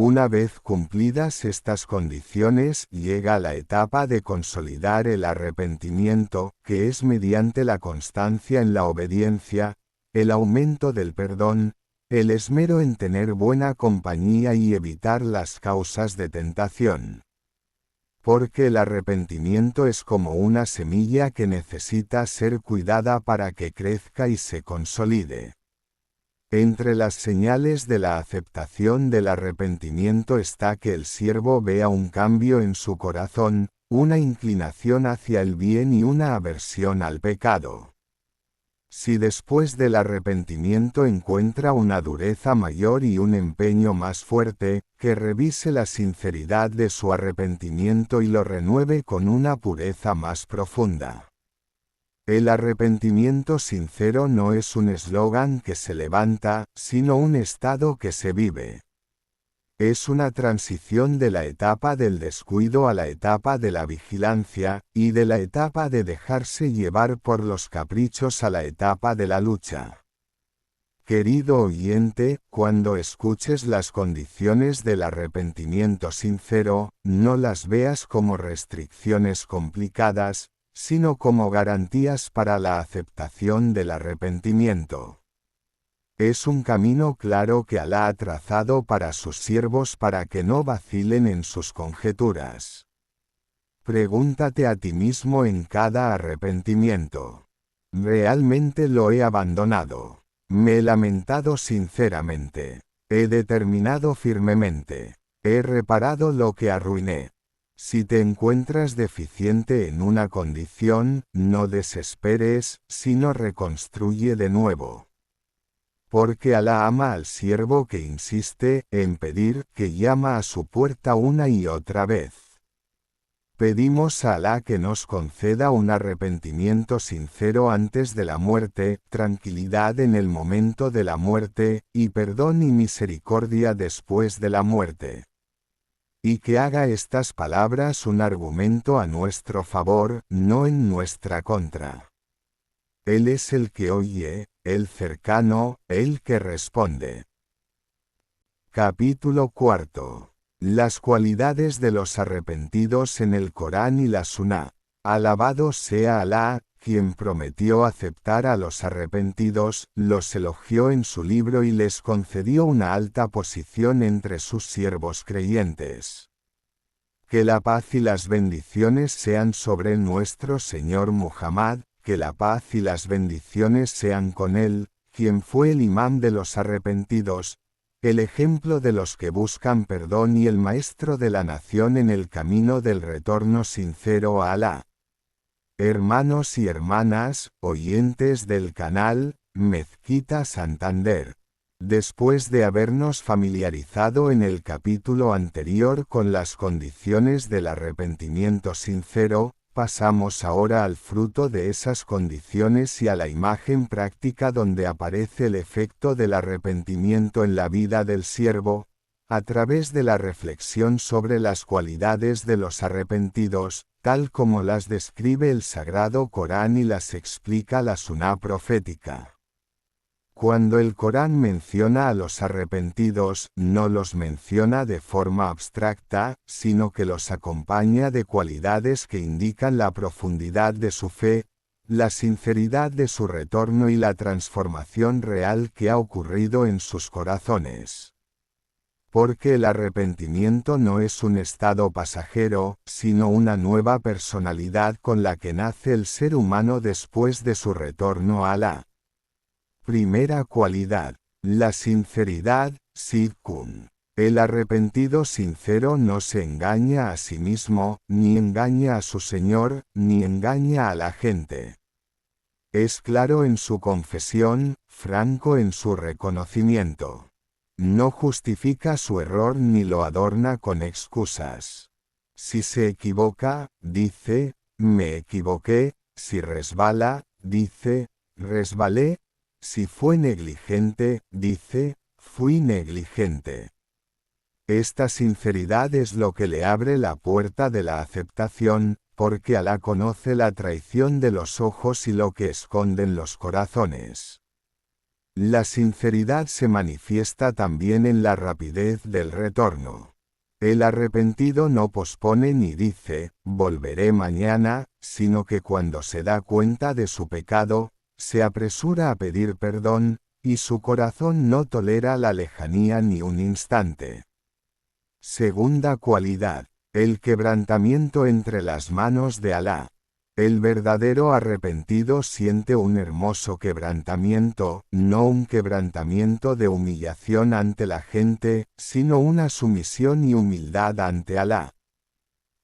Una vez cumplidas estas condiciones, llega la etapa de consolidar el arrepentimiento, que es mediante la constancia en la obediencia, el aumento del perdón, el esmero en tener buena compañía y evitar las causas de tentación. Porque el arrepentimiento es como una semilla que necesita ser cuidada para que crezca y se consolide. Entre las señales de la aceptación del arrepentimiento está que el siervo vea un cambio en su corazón, una inclinación hacia el bien y una aversión al pecado. Si después del arrepentimiento encuentra una dureza mayor y un empeño más fuerte, que revise la sinceridad de su arrepentimiento y lo renueve con una pureza más profunda. El arrepentimiento sincero no es un eslogan que se levanta, sino un estado que se vive. Es una transición de la etapa del descuido a la etapa de la vigilancia, y de la etapa de dejarse llevar por los caprichos a la etapa de la lucha. Querido oyente, cuando escuches las condiciones del arrepentimiento sincero, no las veas como restricciones complicadas, sino como garantías para la aceptación del arrepentimiento. Es un camino claro que Alá ha trazado para sus siervos para que no vacilen en sus conjeturas. Pregúntate a ti mismo en cada arrepentimiento. ¿Realmente lo he abandonado? ¿Me he lamentado sinceramente? ¿He determinado firmemente? ¿He reparado lo que arruiné? Si te encuentras deficiente en una condición, no desesperes, sino reconstruye de nuevo. Porque Alá ama al siervo que insiste en pedir, que llama a su puerta una y otra vez. Pedimos a Alá que nos conceda un arrepentimiento sincero antes de la muerte, tranquilidad en el momento de la muerte, y perdón y misericordia después de la muerte. Y que haga estas palabras un argumento a nuestro favor, no en nuestra contra. Él es el que oye, el cercano, el que responde. Capítulo 4. Las cualidades de los arrepentidos en el Corán y la Suná. Alabado sea Alá, quien prometió aceptar a los arrepentidos, los elogió en su libro y les concedió una alta posición entre sus siervos creyentes. Que la paz y las bendiciones sean sobre nuestro Señor Muhammad, que la paz y las bendiciones sean con él, quien fue el imán de los arrepentidos, el ejemplo de los que buscan perdón y el maestro de la nación en el camino del retorno sincero a Alá. Hermanos y hermanas, oyentes del canal, Mezquita Santander. Después de habernos familiarizado en el capítulo anterior con las condiciones del arrepentimiento sincero, pasamos ahora al fruto de esas condiciones y a la imagen práctica donde aparece el efecto del arrepentimiento en la vida del siervo, a través de la reflexión sobre las cualidades de los arrepentidos, tal como las describe el Sagrado Corán y las explica la Suná profética. Cuando el Corán menciona a los arrepentidos, no los menciona de forma abstracta, sino que los acompaña de cualidades que indican la profundidad de su fe, la sinceridad de su retorno y la transformación real que ha ocurrido en sus corazones. Porque el arrepentimiento no es un estado pasajero, sino una nueva personalidad con la que nace el ser humano después de su retorno a Alá. Primera cualidad, la sinceridad, sidkun. El arrepentido sincero no se engaña a sí mismo, ni engaña a su Señor, ni engaña a la gente. Es claro en su confesión, franco en su reconocimiento. No justifica su error ni lo adorna con excusas. Si se equivoca, dice, me equivoqué, si resbala, dice, resbalé, si fue negligente, dice, fui negligente. Esta sinceridad es lo que le abre la puerta de la aceptación, porque Alá conoce la traición de los ojos y lo que esconden los corazones. La sinceridad se manifiesta también en la rapidez del retorno. El arrepentido no pospone ni dice, volveré mañana, sino que cuando se da cuenta de su pecado, se apresura a pedir perdón, y su corazón no tolera la lejanía ni un instante. Segunda cualidad, el quebrantamiento entre las manos de Alá. El verdadero arrepentido siente un hermoso quebrantamiento, no un quebrantamiento de humillación ante la gente, sino una sumisión y humildad ante Alá.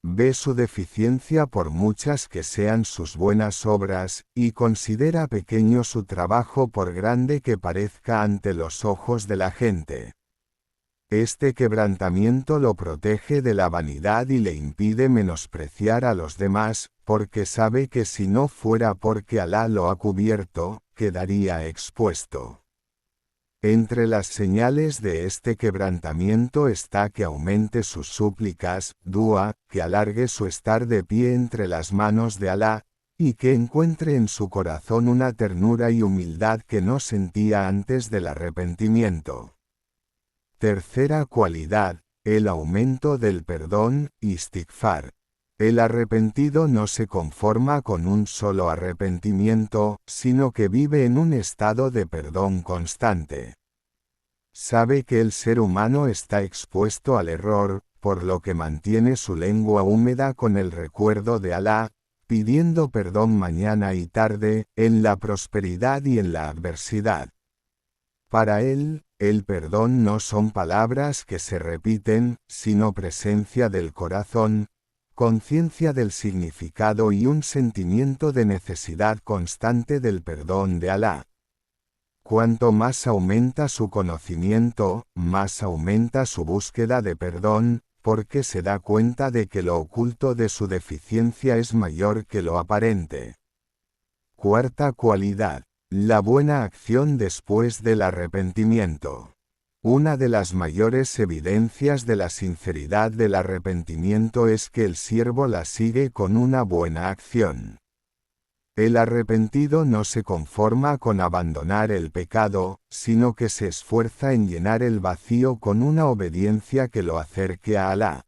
Ve su deficiencia por muchas que sean sus buenas obras, y considera pequeño su trabajo por grande que parezca ante los ojos de la gente. Este quebrantamiento lo protege de la vanidad y le impide menospreciar a los demás, porque sabe que si no fuera porque Alá lo ha cubierto, quedaría expuesto. Entre las señales de este quebrantamiento está que aumente sus súplicas, dua, que alargue su estar de pie entre las manos de Alá, y que encuentre en su corazón una ternura y humildad que no sentía antes del arrepentimiento. Tercera cualidad, el aumento del perdón, istighfar. El arrepentido no se conforma con un solo arrepentimiento, sino que vive en un estado de perdón constante. Sabe que el ser humano está expuesto al error, por lo que mantiene su lengua húmeda con el recuerdo de Alá, pidiendo perdón mañana y tarde, en la prosperidad y en la adversidad. Para él, el perdón no son palabras que se repiten, sino presencia del corazón, conciencia del significado y un sentimiento de necesidad constante del perdón de Alá. Cuanto más aumenta su conocimiento, más aumenta su búsqueda de perdón, porque se da cuenta de que lo oculto de su deficiencia es mayor que lo aparente. Cuarta cualidad. La buena acción después del arrepentimiento. Una de las mayores evidencias de la sinceridad del arrepentimiento es que el siervo la sigue con una buena acción. El arrepentido no se conforma con abandonar el pecado, sino que se esfuerza en llenar el vacío con una obediencia que lo acerque a Alá.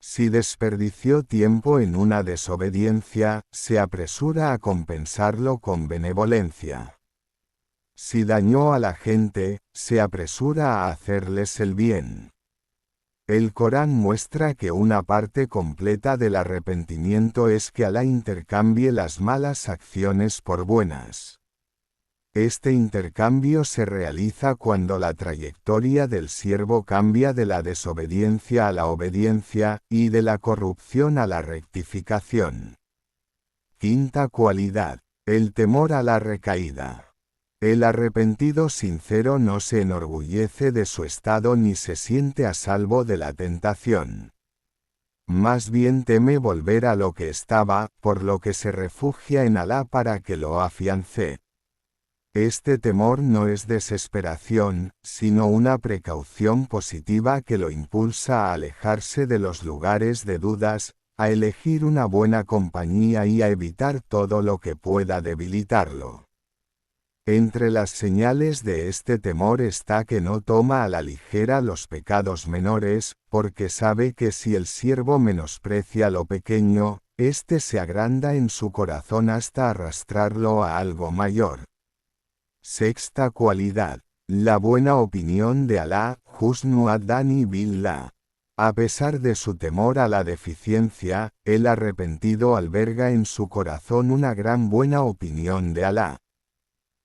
Si desperdició tiempo en una desobediencia, se apresura a compensarlo con benevolencia. Si dañó a la gente, se apresura a hacerles el bien. El Corán muestra que una parte completa del arrepentimiento es que Alá intercambie las malas acciones por buenas. Este intercambio se realiza cuando la trayectoria del siervo cambia de la desobediencia a la obediencia, y de la corrupción a la rectificación. Quinta cualidad. El temor a la recaída. El arrepentido sincero no se enorgullece de su estado ni se siente a salvo de la tentación. Más bien teme volver a lo que estaba, por lo que se refugia en Alá para que lo afiance. Este temor no es desesperación, sino una precaución positiva que lo impulsa a alejarse de los lugares de dudas, a elegir una buena compañía y a evitar todo lo que pueda debilitarlo. Entre las señales de este temor está que no toma a la ligera los pecados menores, porque sabe que si el siervo menosprecia lo pequeño, éste se agranda en su corazón hasta arrastrarlo a algo mayor. Sexta cualidad. La buena opinión de Alá, Husnu ad-Dani billah. A pesar de su temor a la deficiencia, el arrepentido alberga en su corazón una gran buena opinión de Alá.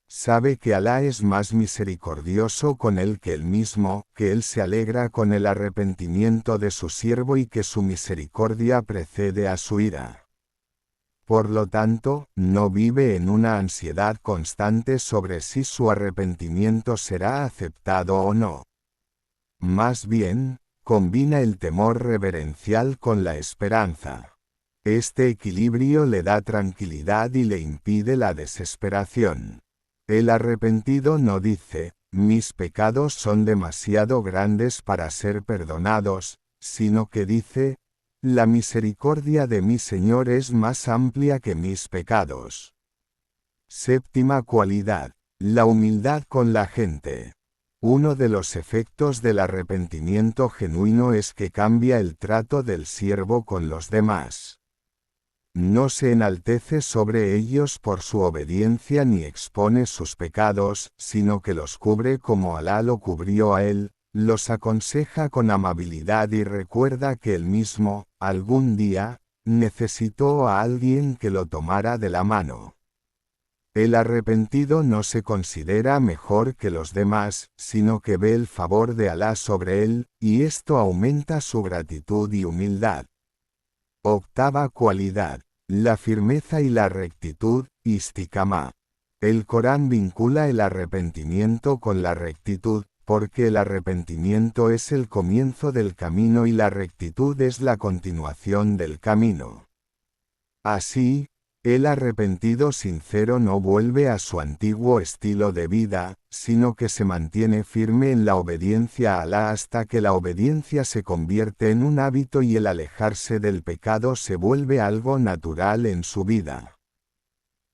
Sabe que Alá es más misericordioso con él que él mismo, que él se alegra con el arrepentimiento de su siervo y que su misericordia precede a su ira. Por lo tanto, no vive en una ansiedad constante sobre si su arrepentimiento será aceptado o no. Más bien, combina el temor reverencial con la esperanza. Este equilibrio le da tranquilidad y le impide la desesperación. El arrepentido no dice, mis pecados son demasiado grandes para ser perdonados, sino que dice, la misericordia de mi Señor es más amplia que mis pecados. Séptima cualidad. La humildad con la gente. Uno de los efectos del arrepentimiento genuino es que cambia el trato del siervo con los demás. No se enaltece sobre ellos por su obediencia ni expone sus pecados, sino que los cubre como Alá lo cubrió a él, los aconseja con amabilidad y recuerda que él mismo, algún día, necesitó a alguien que lo tomara de la mano. El arrepentido no se considera mejor que los demás, sino que ve el favor de Alá sobre él, y esto aumenta su gratitud y humildad. Octava cualidad. La firmeza y la rectitud, istiqamá. El Corán vincula el arrepentimiento con la rectitud, porque el arrepentimiento es el comienzo del camino y la rectitud es la continuación del camino. Así, el arrepentido sincero no vuelve a su antiguo estilo de vida, sino que se mantiene firme en la obediencia a Alá hasta que la obediencia se convierte en un hábito y el alejarse del pecado se vuelve algo natural en su vida.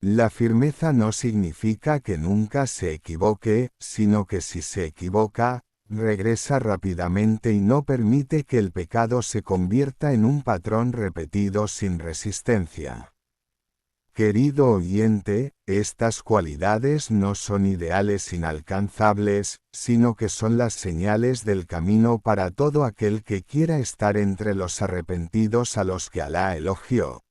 La firmeza no significa que nunca se equivoque, sino que si se equivoca, regresa rápidamente y no permite que el pecado se convierta en un patrón repetido sin resistencia. Querido oyente, estas cualidades no son ideales inalcanzables, sino que son las señales del camino para todo aquel que quiera estar entre los arrepentidos a los que Alá elogió.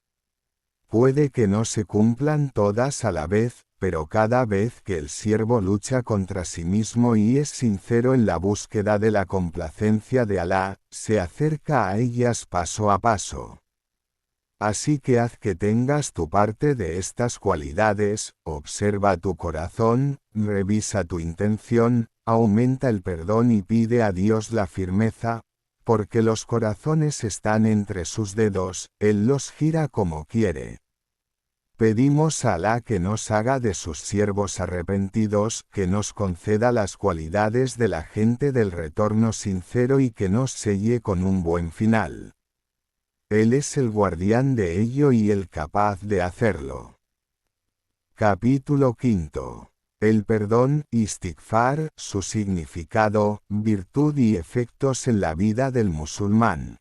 Puede que no se cumplan todas a la vez, pero cada vez que el siervo lucha contra sí mismo y es sincero en la búsqueda de la complacencia de Alá, se acerca a ellas paso a paso. Así que haz que tengas tu parte de estas cualidades, observa tu corazón, revisa tu intención, aumenta el perdón y pide a Dios la firmeza, porque los corazones están entre sus dedos, Él los gira como quiere. Pedimos a Alá que nos haga de sus siervos arrepentidos, que nos conceda las cualidades de la gente del retorno sincero y que nos selle con un buen final. Él es el guardián de ello y el capaz de hacerlo. Capítulo 5. El perdón, istighfar, su significado, virtud y efectos en la vida del musulmán.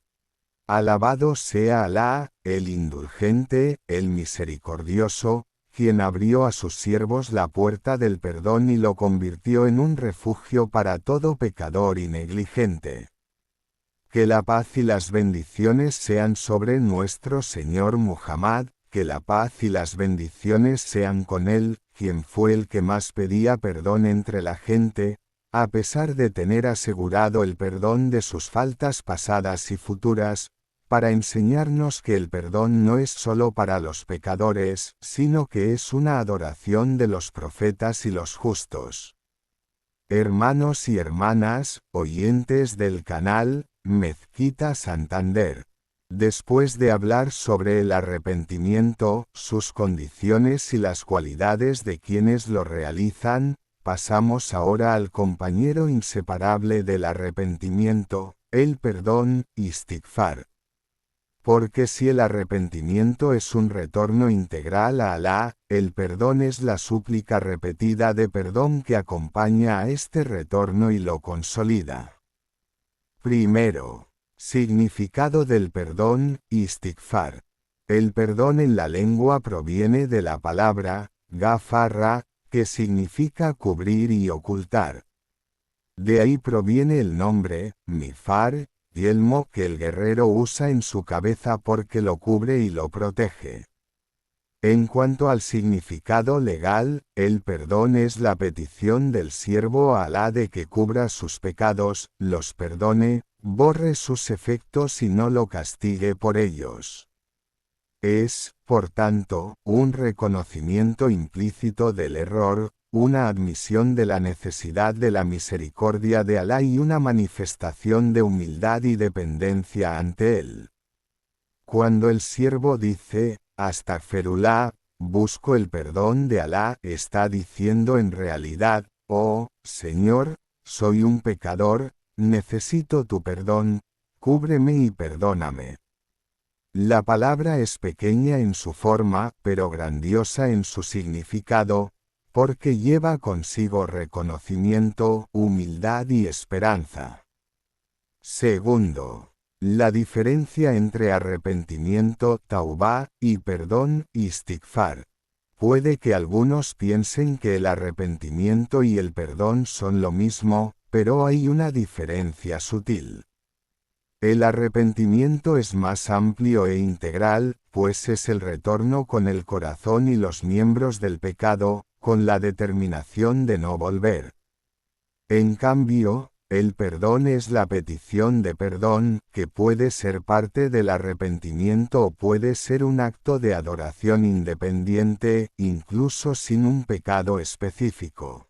Alabado sea Alá, el indulgente, el misericordioso, quien abrió a sus siervos la puerta del perdón y lo convirtió en un refugio para todo pecador y negligente. Que la paz y las bendiciones sean sobre nuestro Señor Muhammad, que la paz y las bendiciones sean con él, quien fue el que más pedía perdón entre la gente, a pesar de tener asegurado el perdón de sus faltas pasadas y futuras, para enseñarnos que el perdón no es solo para los pecadores, sino que es una adoración de los profetas y los justos. Hermanos y hermanas, oyentes del canal, Mezquita Santander. Después de hablar sobre el arrepentimiento, sus condiciones y las cualidades de quienes lo realizan, pasamos ahora al compañero inseparable del arrepentimiento, el perdón, istighfar. Porque si el arrepentimiento es un retorno integral a Alá, el perdón es la súplica repetida de perdón que acompaña a este retorno y lo consolida. Primero, significado del perdón, istighfar. El perdón en la lengua proviene de la palabra, gafarra, que significa cubrir y ocultar. De ahí proviene el nombre, mifar, yelmo que el guerrero usa en su cabeza porque lo cubre y lo protege. En cuanto al significado legal, el perdón es la petición del siervo a Alá de que cubra sus pecados, los perdone, borre sus efectos y no lo castigue por ellos. Es, por tanto, un reconocimiento implícito del error, una admisión de la necesidad de la misericordia de Alá y una manifestación de humildad y dependencia ante él. Cuando el siervo dice, Astaghfirullah, busco el perdón de Alá, está diciendo en realidad, oh, Señor, soy un pecador, necesito tu perdón, cúbreme y perdóname. La palabra es pequeña en su forma, pero grandiosa en su significado, porque lleva consigo reconocimiento, humildad y esperanza. Segundo, la diferencia entre arrepentimiento, taubá, y perdón, istighfar. Puede que algunos piensen que el arrepentimiento y el perdón son lo mismo, pero hay una diferencia sutil. El arrepentimiento es más amplio e integral, pues es el retorno con el corazón y los miembros del pecado, con la determinación de no volver. En cambio, el perdón es la petición de perdón, que puede ser parte del arrepentimiento o puede ser un acto de adoración independiente, incluso sin un pecado específico.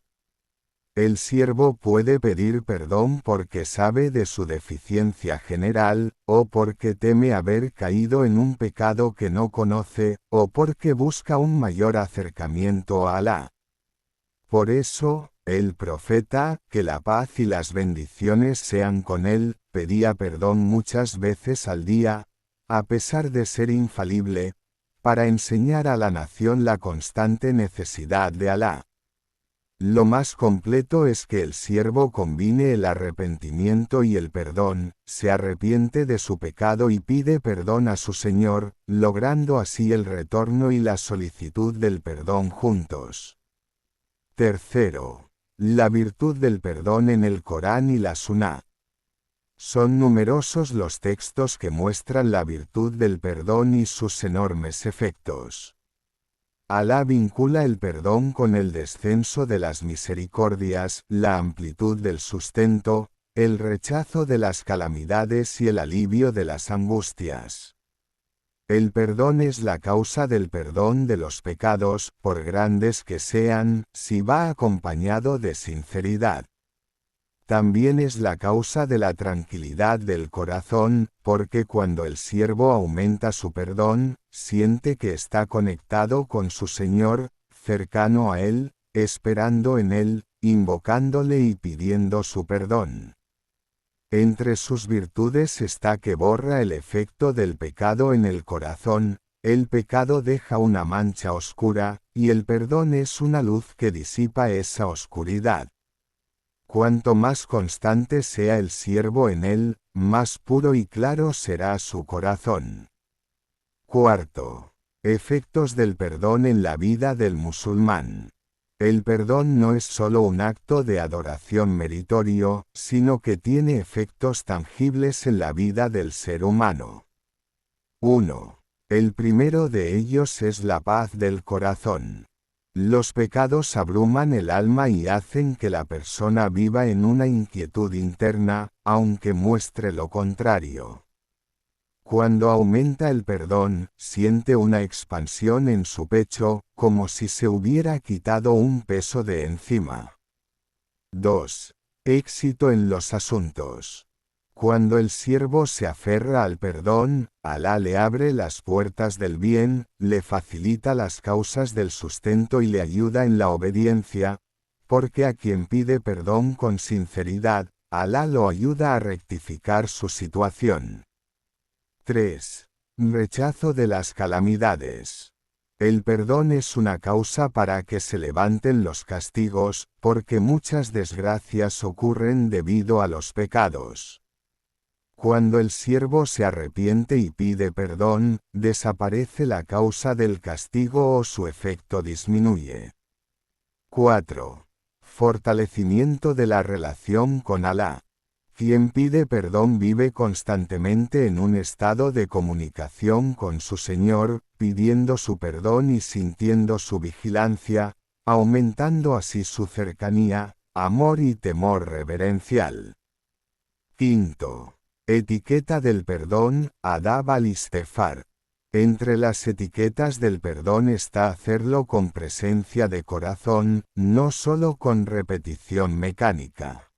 El siervo puede pedir perdón porque sabe de su deficiencia general, o porque teme haber caído en un pecado que no conoce, o porque busca un mayor acercamiento a Alá. Por eso, el profeta, que la paz y las bendiciones sean con él, pedía perdón muchas veces al día, a pesar de ser infalible, para enseñar a la nación la constante necesidad de Alá. Lo más completo es que el siervo combine el arrepentimiento y el perdón, se arrepiente de su pecado y pide perdón a su Señor, logrando así el retorno y la solicitud del perdón juntos. Tercero, la virtud del perdón en el Corán y la Suná. Son numerosos los textos que muestran la virtud del perdón y sus enormes efectos. Alá vincula el perdón con el descenso de las misericordias, la amplitud del sustento, el rechazo de las calamidades y el alivio de las angustias. El perdón es la causa del perdón de los pecados, por grandes que sean, si va acompañado de sinceridad. También es la causa de la tranquilidad del corazón, porque cuando el siervo aumenta su perdón, siente que está conectado con su Señor, cercano a Él, esperando en Él, invocándole y pidiendo su perdón. Entre sus virtudes está que borra el efecto del pecado en el corazón, el pecado deja una mancha oscura, y el perdón es una luz que disipa esa oscuridad. Cuanto más constante sea el siervo en él, más puro y claro será su corazón. Cuarto. Efectos del perdón en la vida del musulmán. El perdón no es solo un acto de adoración meritorio, sino que tiene efectos tangibles en la vida del ser humano. 1. El primero de ellos es la paz del corazón. Los pecados abruman el alma y hacen que la persona viva en una inquietud interna, aunque muestre lo contrario. Cuando aumenta el perdón, siente una expansión en su pecho, como si se hubiera quitado un peso de encima. 2. Éxito en los asuntos. Cuando el siervo se aferra al perdón, Alá le abre las puertas del bien, le facilita las causas del sustento y le ayuda en la obediencia, porque a quien pide perdón con sinceridad, Alá lo ayuda a rectificar su situación. 3. Rechazo de las calamidades. El perdón es una causa para que se levanten los castigos, porque muchas desgracias ocurren debido a los pecados. Cuando el siervo se arrepiente y pide perdón, desaparece la causa del castigo o su efecto disminuye. 4. Fortalecimiento de la relación con Alá. Quien pide perdón vive constantemente en un estado de comunicación con su Señor, pidiendo su perdón y sintiendo su vigilancia, aumentando así su cercanía, amor y temor reverencial. 5. Etiqueta del perdón, Adab al-Istighfar. Entre las etiquetas del perdón está hacerlo con presencia de corazón, no solo con repetición mecánica.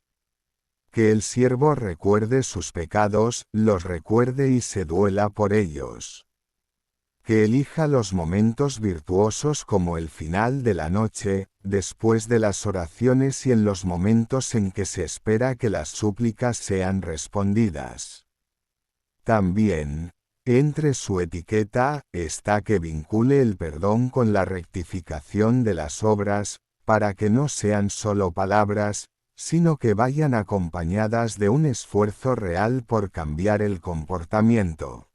Que el siervo recuerde sus pecados, los recuerde y se duela por ellos. Que elija los momentos virtuosos como el final de la noche, después de las oraciones y en los momentos en que se espera que las súplicas sean respondidas. También, entre su etiqueta, está que vincule el perdón con la rectificación de las obras, para que no sean solo palabras, sino que vayan acompañadas de un esfuerzo real por cambiar el comportamiento.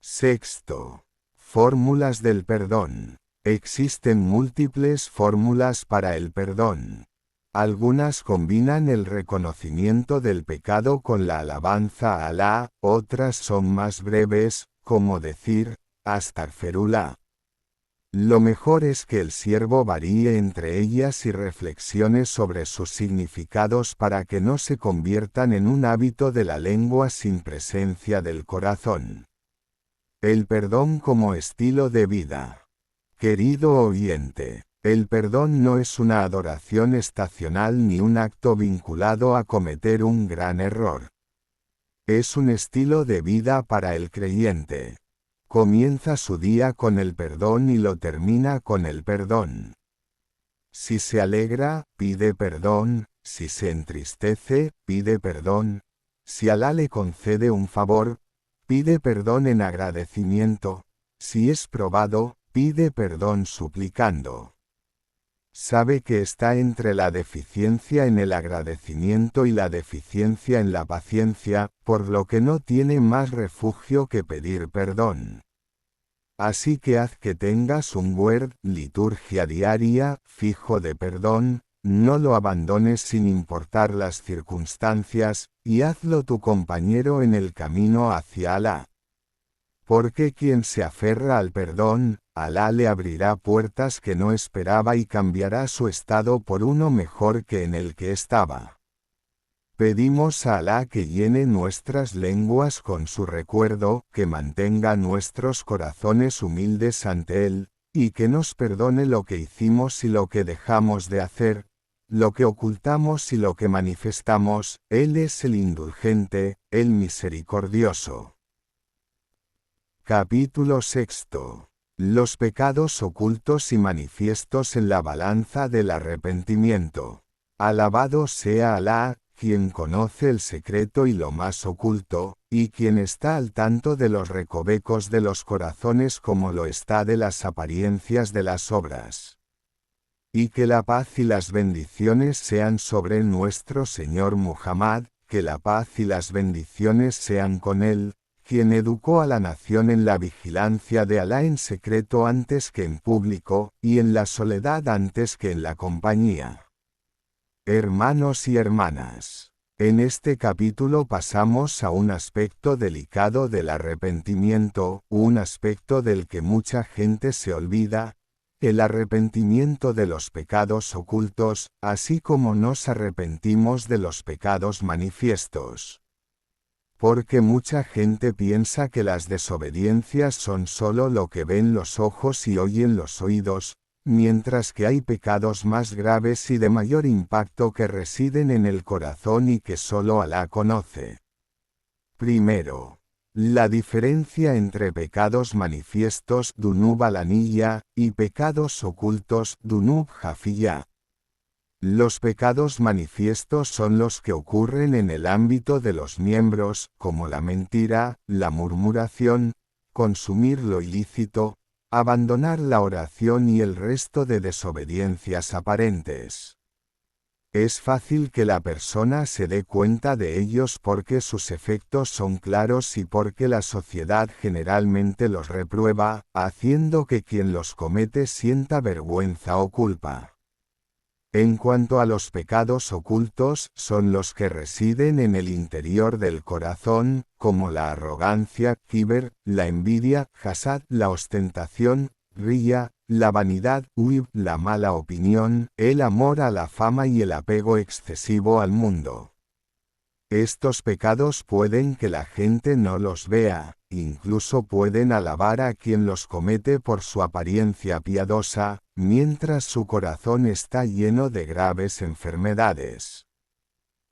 Sexto. Fórmulas del perdón. Existen múltiples fórmulas para el perdón. Algunas combinan el reconocimiento del pecado con la alabanza a Alá, otras son más breves, como decir, Astaghfirullah. Lo mejor es que el siervo varíe entre ellas y reflexione sobre sus significados para que no se conviertan en un hábito de la lengua sin presencia del corazón. El perdón como estilo de vida. Querido oyente, el perdón no es una adoración estacional ni un acto vinculado a cometer un gran error. Es un estilo de vida para el creyente. Comienza su día con el perdón y lo termina con el perdón. Si se alegra, pide perdón; si se entristece, pide perdón; si Alá le concede un favor, pide perdón en agradecimiento; si es probado, pide perdón suplicando. Sabe que está entre la deficiencia en el agradecimiento y la deficiencia en la paciencia, por lo que no tiene más refugio que pedir perdón. Así que haz que tengas un werd, liturgia diaria, fijo de perdón, no lo abandones sin importar las circunstancias, y hazlo tu compañero en el camino hacia Alá. Porque quien se aferra al perdón, Alá le abrirá puertas que no esperaba y cambiará su estado por uno mejor que en el que estaba. Pedimos a Alá que llene nuestras lenguas con su recuerdo, que mantenga nuestros corazones humildes ante Él, y que nos perdone lo que hicimos y lo que dejamos de hacer, lo que ocultamos y lo que manifestamos. Él es el indulgente, el misericordioso. Capítulo 6. Los pecados ocultos y manifiestos en la balanza del arrepentimiento. Alabado sea Alá, quien conoce el secreto y lo más oculto, y quien está al tanto de los recovecos de los corazones como lo está de las apariencias de las obras. Y que la paz y las bendiciones sean sobre nuestro Señor Muhammad, que la paz y las bendiciones sean con él, quien educó a la nación en la vigilancia de Alá en secreto antes que en público, y en la soledad antes que en la compañía. Hermanos y hermanas, en este capítulo pasamos a un aspecto delicado del arrepentimiento, un aspecto del que mucha gente se olvida, el arrepentimiento de los pecados ocultos, así como nos arrepentimos de los pecados manifiestos. Porque mucha gente piensa que las desobediencias son solo lo que ven los ojos y oyen los oídos, mientras que hay pecados más graves y de mayor impacto que residen en el corazón y que solo Alá conoce. Primero, la diferencia entre pecados manifiestos dunub alaniyya y pecados ocultos dunub jafiyya. Los pecados manifiestos son los que ocurren en el ámbito de los miembros, como la mentira, la murmuración, consumir lo ilícito, abandonar la oración y el resto de desobediencias aparentes. Es fácil que la persona se dé cuenta de ellos porque sus efectos son claros y porque la sociedad generalmente los reprueba, haciendo que quien los comete sienta vergüenza o culpa. En cuanto a los pecados ocultos, son los que residen en el interior del corazón, como la arrogancia, kibr, la envidia, hasad, la ostentación, riya, la vanidad, uib, la mala opinión, el amor a la fama y el apego excesivo al mundo. Estos pecados pueden que la gente no los vea, incluso pueden alabar a quien los comete por su apariencia piadosa, mientras su corazón está lleno de graves enfermedades.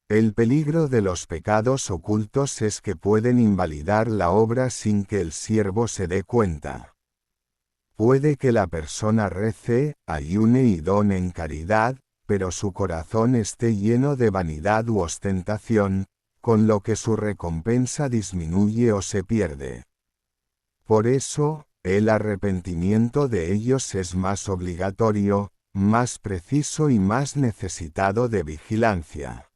El peligro de los pecados ocultos es que pueden invalidar la obra sin que el siervo se dé cuenta. Puede que la persona rece, ayune y done en caridad, pero su corazón esté lleno de vanidad u ostentación, con lo que su recompensa disminuye o se pierde. Por eso, el arrepentimiento de ellos es más obligatorio, más preciso y más necesitado de vigilancia.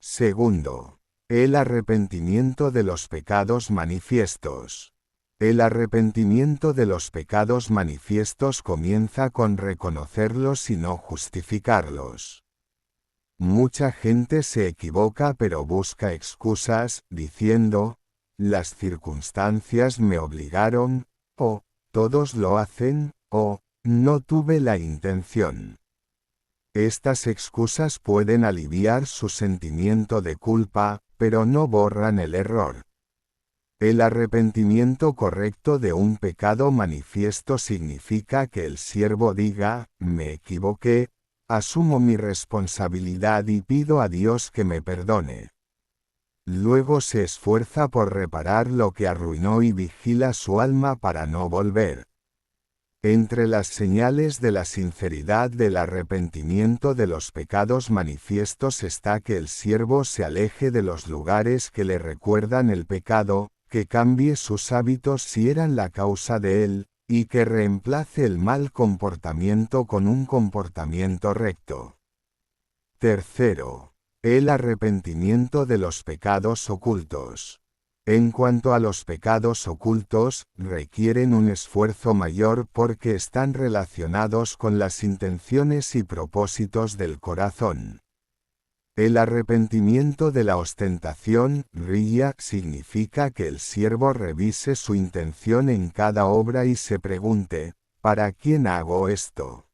Segundo, el arrepentimiento de los pecados manifiestos. El arrepentimiento de los pecados manifiestos comienza con reconocerlos y no justificarlos. Mucha gente se equivoca pero busca excusas, diciendo, las circunstancias me obligaron, o, todos lo hacen, o, no tuve la intención. Estas excusas pueden aliviar su sentimiento de culpa, pero no borran el error. El arrepentimiento correcto de un pecado manifiesto significa que el siervo diga, me equivoqué, asumo mi responsabilidad y pido a Dios que me perdone. Luego se esfuerza por reparar lo que arruinó y vigila su alma para no volver. Entre las señales de la sinceridad del arrepentimiento de los pecados manifiestos está que el siervo se aleje de los lugares que le recuerdan el pecado, que cambie sus hábitos si eran la causa de él, y que reemplace el mal comportamiento con un comportamiento recto. Tercero, el arrepentimiento de los pecados ocultos. En cuanto a los pecados ocultos, requieren un esfuerzo mayor porque están relacionados con las intenciones y propósitos del corazón. El arrepentimiento de la ostentación, riya, significa que el siervo revise su intención en cada obra y se pregunte, ¿para quién hago esto?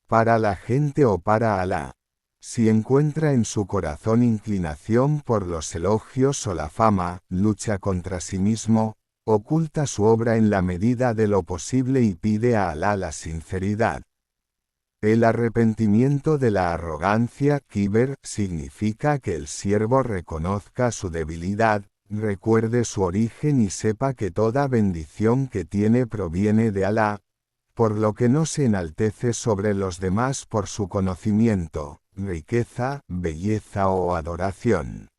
¿Para la gente o para Alá? Si encuentra en su corazón inclinación por los elogios o la fama, lucha contra sí mismo, oculta su obra en la medida de lo posible y pide a Alá la sinceridad. El arrepentimiento de la arrogancia, kiber, significa que el siervo reconozca su debilidad, recuerde su origen y sepa que toda bendición que tiene proviene de Alá, por lo que no se enaltece sobre los demás por su conocimiento, riqueza, belleza o adoración.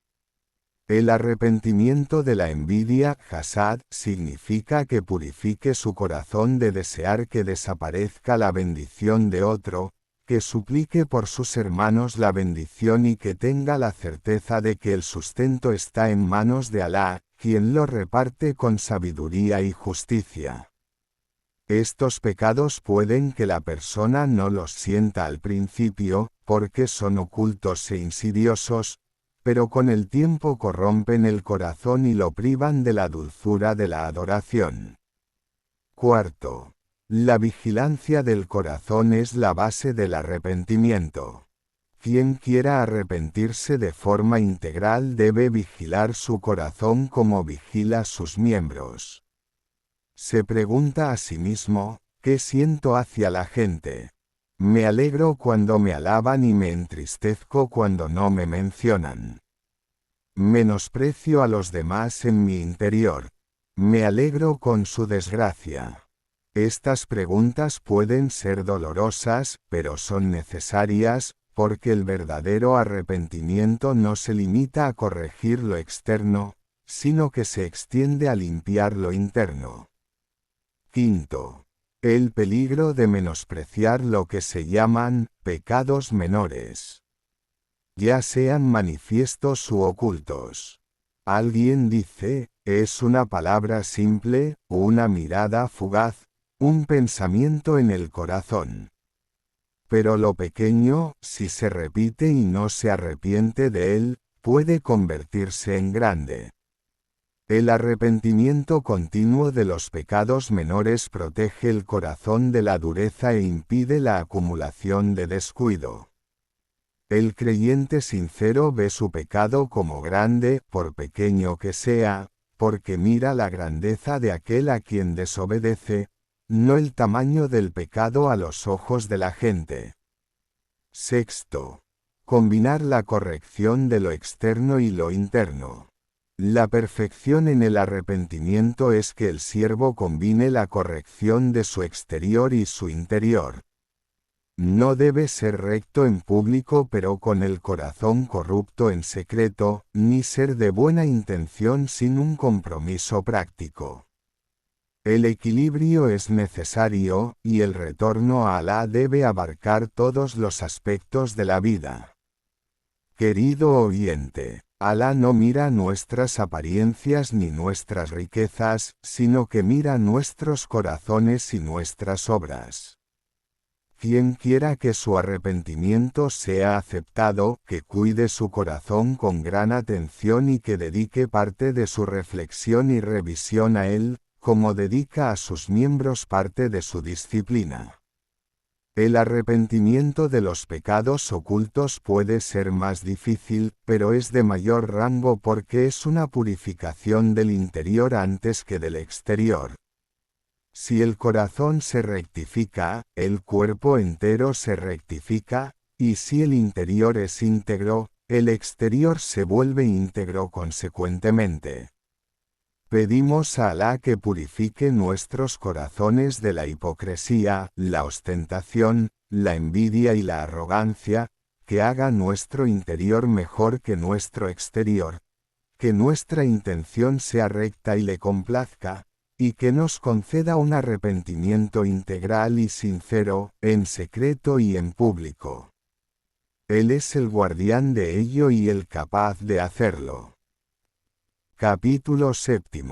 El arrepentimiento de la envidia, hasad, significa que purifique su corazón de desear que desaparezca la bendición de otro, que suplique por sus hermanos la bendición y que tenga la certeza de que el sustento está en manos de Alá, quien lo reparte con sabiduría y justicia. Estos pecados pueden que la persona no los sienta al principio, porque son ocultos e insidiosos, pero con el tiempo corrompen el corazón y lo privan de la dulzura de la adoración. Cuarto, la vigilancia del corazón es la base del arrepentimiento. Quien quiera arrepentirse de forma integral debe vigilar su corazón como vigila sus miembros. Se pregunta a sí mismo, ¿qué siento hacia la gente? Me alegro cuando me alaban y me entristezco cuando no me mencionan. Menosprecio a los demás en mi interior. Me alegro con su desgracia. Estas preguntas pueden ser dolorosas, pero son necesarias, porque el verdadero arrepentimiento no se limita a corregir lo externo, sino que se extiende a limpiar lo interno. Quinto, el peligro de menospreciar lo que se llaman pecados menores, ya sean manifiestos u ocultos. Alguien dice, es una palabra simple, una mirada fugaz, un pensamiento en el corazón. Pero lo pequeño, si se repite y no se arrepiente de él, puede convertirse en grande. El arrepentimiento continuo de los pecados menores protege el corazón de la dureza e impide la acumulación de descuido. El creyente sincero ve su pecado como grande, por pequeño que sea, porque mira la grandeza de aquel a quien desobedece, no el tamaño del pecado a los ojos de la gente. Sexto, combinar la corrección de lo externo y lo interno. La perfección en el arrepentimiento es que el siervo combine la corrección de su exterior y su interior. No debe ser recto en público pero con el corazón corrupto en secreto, ni ser de buena intención sin un compromiso práctico. El equilibrio es necesario, y el retorno a Alá debe abarcar todos los aspectos de la vida. Querido oyente, Alá no mira nuestras apariencias ni nuestras riquezas, sino que mira nuestros corazones y nuestras obras. Quien quiera que su arrepentimiento sea aceptado, que cuide su corazón con gran atención y que dedique parte de su reflexión y revisión a él, como dedica a sus miembros parte de su disciplina. El arrepentimiento de los pecados ocultos puede ser más difícil, pero es de mayor rango porque es una purificación del interior antes que del exterior. Si el corazón se rectifica, el cuerpo entero se rectifica, y si el interior es íntegro, el exterior se vuelve íntegro consecuentemente. Pedimos a Alá que purifique nuestros corazones de la hipocresía, la ostentación, la envidia y la arrogancia, que haga nuestro interior mejor que nuestro exterior, que nuestra intención sea recta y le complazca, y que nos conceda un arrepentimiento integral y sincero, en secreto y en público. Él es el guardián de ello y el capaz de hacerlo. Capítulo 7.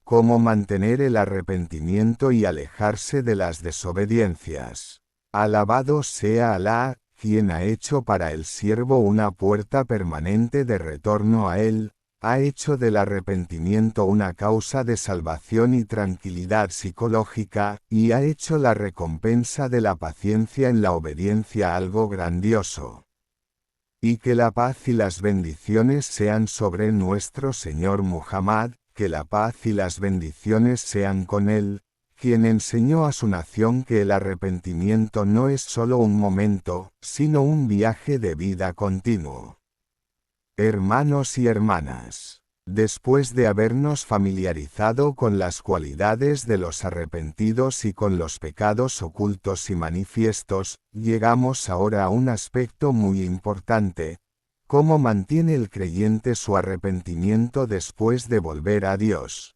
Cómo mantener el arrepentimiento y alejarse de las desobediencias. Alabado sea Alá, quien ha hecho para el siervo una puerta permanente de retorno a él, ha hecho del arrepentimiento una causa de salvación y tranquilidad psicológica, y ha hecho la recompensa de la paciencia en la obediencia algo grandioso. Y que la paz y las bendiciones sean sobre nuestro Señor Muhammad, que la paz y las bendiciones sean con él, quien enseñó a su nación que el arrepentimiento no es solo un momento, sino un viaje de vida continuo. Hermanos y hermanas, después de habernos familiarizado con las cualidades de los arrepentidos y con los pecados ocultos y manifiestos, llegamos ahora a un aspecto muy importante: ¿cómo mantiene el creyente su arrepentimiento después de volver a Dios?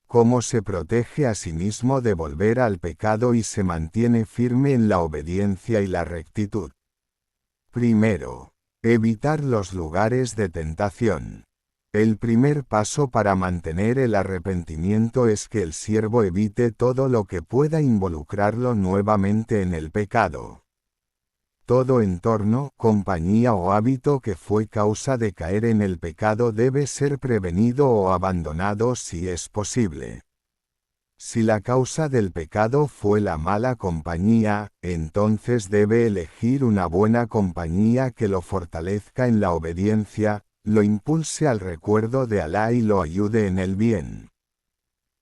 ¿Cómo se protege a sí mismo de volver al pecado y se mantiene firme en la obediencia y la rectitud? Primero, evitar los lugares de tentación. El primer paso para mantener el arrepentimiento es que el siervo evite todo lo que pueda involucrarlo nuevamente en el pecado. Todo entorno, compañía o hábito que fue causa de caer en el pecado debe ser prevenido o abandonado si es posible. Si la causa del pecado fue la mala compañía, entonces debe elegir una buena compañía que lo fortalezca en la obediencia, lo impulse al recuerdo de Alá y lo ayude en el bien.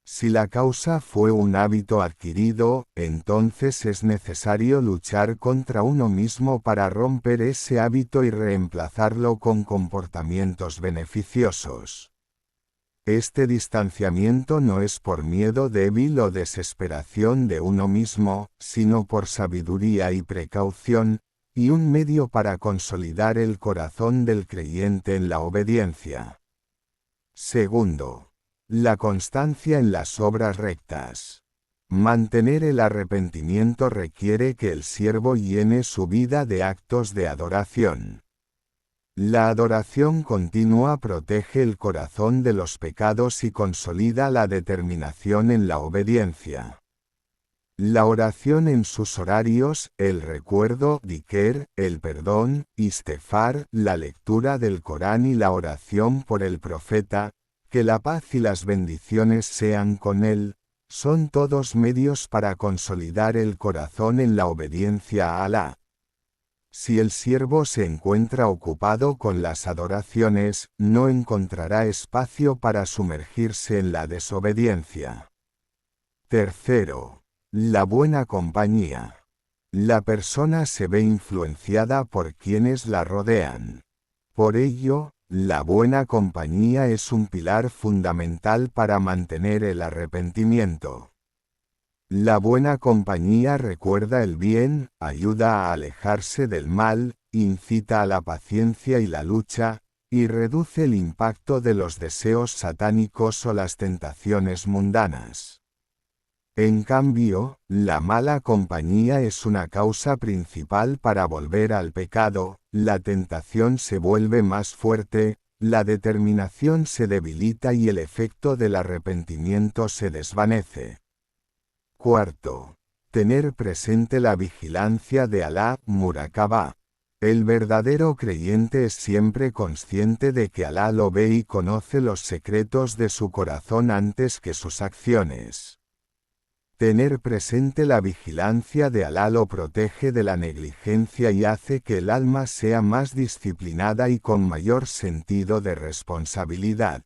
Si la causa fue un hábito adquirido, entonces es necesario luchar contra uno mismo para romper ese hábito y reemplazarlo con comportamientos beneficiosos. Este distanciamiento no es por miedo débil o desesperación de uno mismo, sino por sabiduría y precaución, y un medio para consolidar el corazón del creyente en la obediencia. Segundo, la constancia en las obras rectas. Mantener el arrepentimiento requiere que el siervo llene su vida de actos de adoración. La adoración continua protege el corazón de los pecados y consolida la determinación en la obediencia. La oración en sus horarios, el recuerdo, dhikr, el perdón, istighfar, la lectura del Corán y la oración por el profeta, que la paz y las bendiciones sean con él, son todos medios para consolidar el corazón en la obediencia a Alá. Si el siervo se encuentra ocupado con las adoraciones, no encontrará espacio para sumergirse en la desobediencia. Tercero, la buena compañía. La persona se ve influenciada por quienes la rodean. Por ello, la buena compañía es un pilar fundamental para mantener el arrepentimiento. La buena compañía recuerda el bien, ayuda a alejarse del mal, incita a la paciencia y la lucha, y reduce el impacto de los deseos satánicos o las tentaciones mundanas. En cambio, la mala compañía es una causa principal para volver al pecado, la tentación se vuelve más fuerte, la determinación se debilita y el efecto del arrepentimiento se desvanece. Cuarto. Tener presente la vigilancia de Alá, Muraqabah. El verdadero creyente es siempre consciente de que Alá lo ve y conoce los secretos de su corazón antes que sus acciones. Tener presente la vigilancia de Alá lo protege de la negligencia y hace que el alma sea más disciplinada y con mayor sentido de responsabilidad.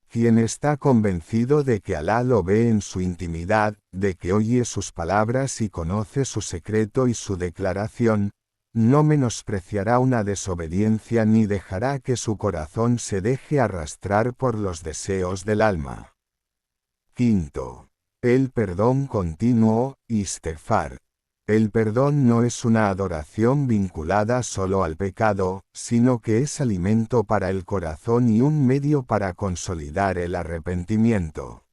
Quien está convencido de que Alá lo ve en su intimidad, de que oye sus palabras y conoce su secreto y su declaración, no menospreciará una desobediencia ni dejará que su corazón se deje arrastrar por los deseos del alma. Quinto. El perdón continuo, istighfar. El perdón no es una adoración vinculada solo al pecado, sino que es alimento para el corazón y un medio para consolidar el arrepentimiento.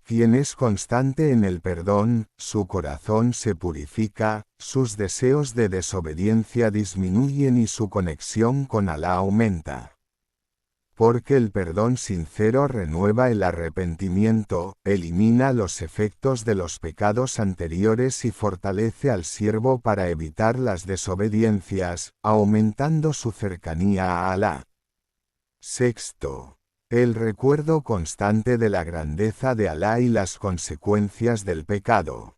Quien es constante en el perdón, su corazón se purifica, sus deseos de desobediencia disminuyen y su conexión con Alá aumenta. Porque el perdón sincero renueva el arrepentimiento, elimina los efectos de los pecados anteriores y fortalece al siervo para evitar las desobediencias, aumentando su cercanía a Alá. Sexto. El recuerdo constante de la grandeza de Alá y las consecuencias del pecado.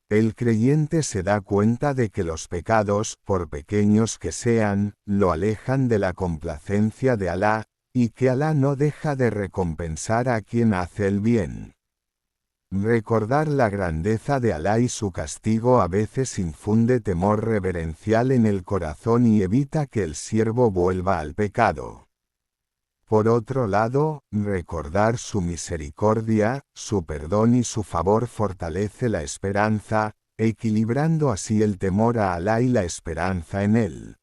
El creyente se da cuenta de que los pecados, por pequeños que sean, lo alejan de la complacencia de Alá, y que Alá no deja de recompensar a quien hace el bien. Recordar la grandeza de Alá y su castigo a veces infunde temor reverencial en el corazón y evita que el siervo vuelva al pecado. Por otro lado, recordar su misericordia, su perdón y su favor fortalece la esperanza, equilibrando así el temor a Alá y la esperanza en él.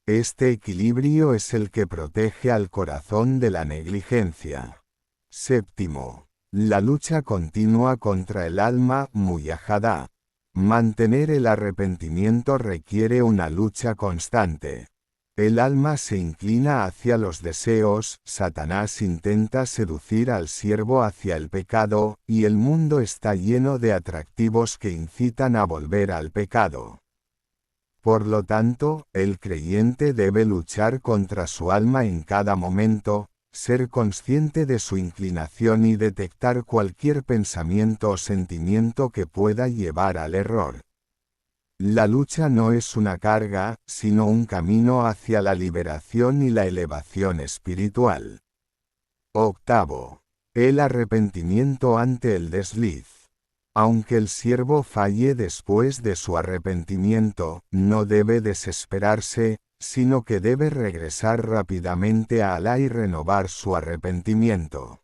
Este equilibrio es el que protege al corazón de la negligencia. Séptimo. La lucha continua contra el alma, muyahadá. Mantener el arrepentimiento requiere una lucha constante. El alma se inclina hacia los deseos, Satanás intenta seducir al siervo hacia el pecado, y el mundo está lleno de atractivos que incitan a volver al pecado. Por lo tanto, el creyente debe luchar contra su alma en cada momento, ser consciente de su inclinación y detectar cualquier pensamiento o sentimiento que pueda llevar al error. La lucha no es una carga, sino un camino hacia la liberación y la elevación espiritual. Octavo. El arrepentimiento ante el desliz. Aunque el siervo falle después de su arrepentimiento, no debe desesperarse, sino que debe regresar rápidamente a Alá y renovar su arrepentimiento.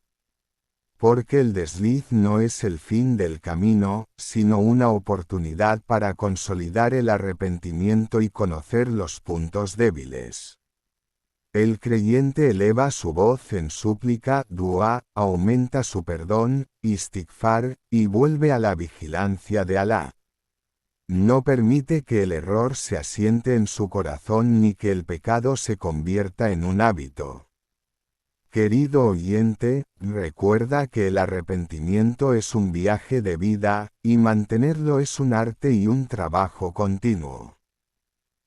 Porque el desliz no es el fin del camino, sino una oportunidad para consolidar el arrepentimiento y conocer los puntos débiles. El creyente eleva su voz en súplica, dua, aumenta su perdón, istighfar, y vuelve a la vigilancia de Alá. No permite que el error se asiente en su corazón ni que el pecado se convierta en un hábito. Querido oyente, recuerda que el arrepentimiento es un viaje de vida, y mantenerlo es un arte y un trabajo continuo.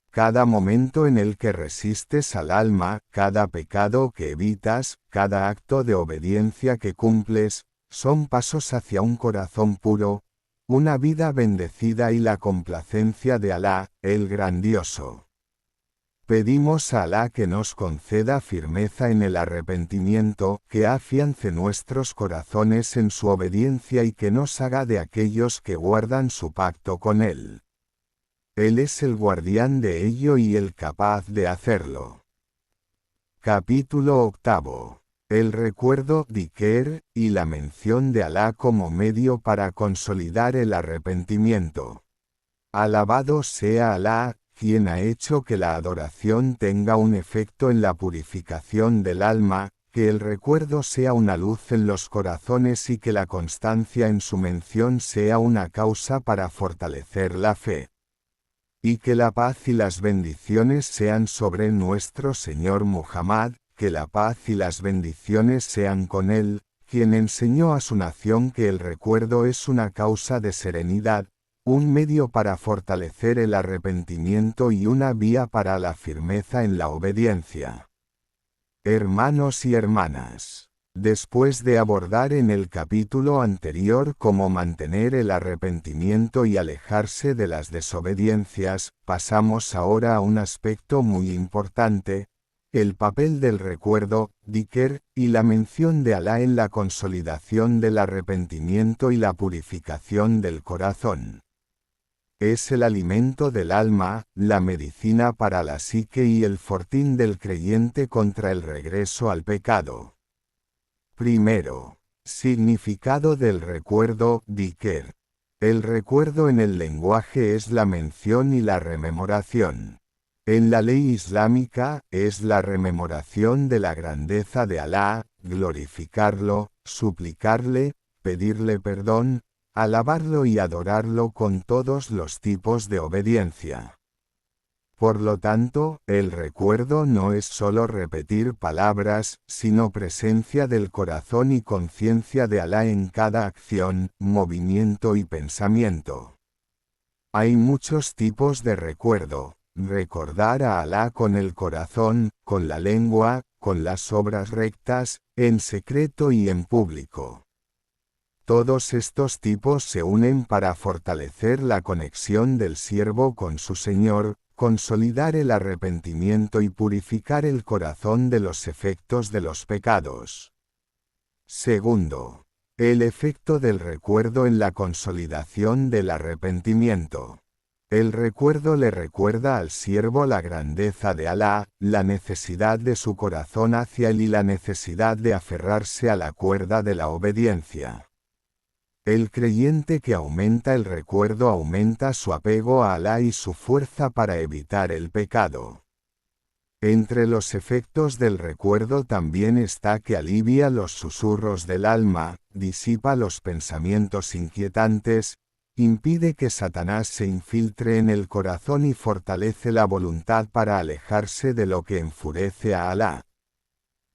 Cada momento en el que resistes al alma, cada pecado que evitas, cada acto de obediencia que cumples, son pasos hacia un corazón puro, una vida bendecida y la complacencia de Alá, el grandioso. Pedimos a Alá que nos conceda firmeza en el arrepentimiento, que afiance nuestros corazones en su obediencia y que nos haga de aquellos que guardan su pacto con Él. Él es el guardián de ello y el capaz de hacerlo. Capítulo octavo. El recuerdo, dhikr, y la mención de Alá como medio para consolidar el arrepentimiento. Alabado sea Alá, quien ha hecho que la adoración tenga un efecto en la purificación del alma, que el recuerdo sea una luz en los corazones y que la constancia en su mención sea una causa para fortalecer la fe. Y que la paz y las bendiciones sean sobre nuestro Señor Muhammad, que la paz y las bendiciones sean con él, quien enseñó a su nación que el recuerdo es una causa de serenidad, un medio para fortalecer el arrepentimiento y una vía para la firmeza en la obediencia. Hermanos y hermanas, después de abordar en el capítulo anterior cómo mantener el arrepentimiento y alejarse de las desobediencias, pasamos ahora a un aspecto muy importante, el papel del recuerdo, dhikr, y la mención de Alá en la consolidación del arrepentimiento y la purificación del corazón. Es el alimento del alma, la medicina para la psique y el fortín del creyente contra el regreso al pecado. Primero, significado del recuerdo, dhikr. El recuerdo en el lenguaje es la mención y la rememoración. En la ley islámica, es la rememoración de la grandeza de Alá, glorificarlo, suplicarle, pedirle perdón, alabarlo y adorarlo con todos los tipos de obediencia. Por lo tanto, el recuerdo no es solo repetir palabras, sino presencia del corazón y conciencia de Alá en cada acción, movimiento y pensamiento. Hay muchos tipos de recuerdo. Recordar a Alá con el corazón, con la lengua, con las obras rectas, en secreto y en público. Todos estos tipos se unen para fortalecer la conexión del siervo con su Señor, consolidar el arrepentimiento y purificar el corazón de los efectos de los pecados. Segundo, el efecto del recuerdo en la consolidación del arrepentimiento. El recuerdo le recuerda al siervo la grandeza de Alá, la necesidad de su corazón hacia él y la necesidad de aferrarse a la cuerda de la obediencia. El creyente que aumenta el recuerdo aumenta su apego a Alá y su fuerza para evitar el pecado. Entre los efectos del recuerdo también está que alivia los susurros del alma, disipa los pensamientos inquietantes, impide que Satanás se infiltre en el corazón y fortalece la voluntad para alejarse de lo que enfurece a Alá.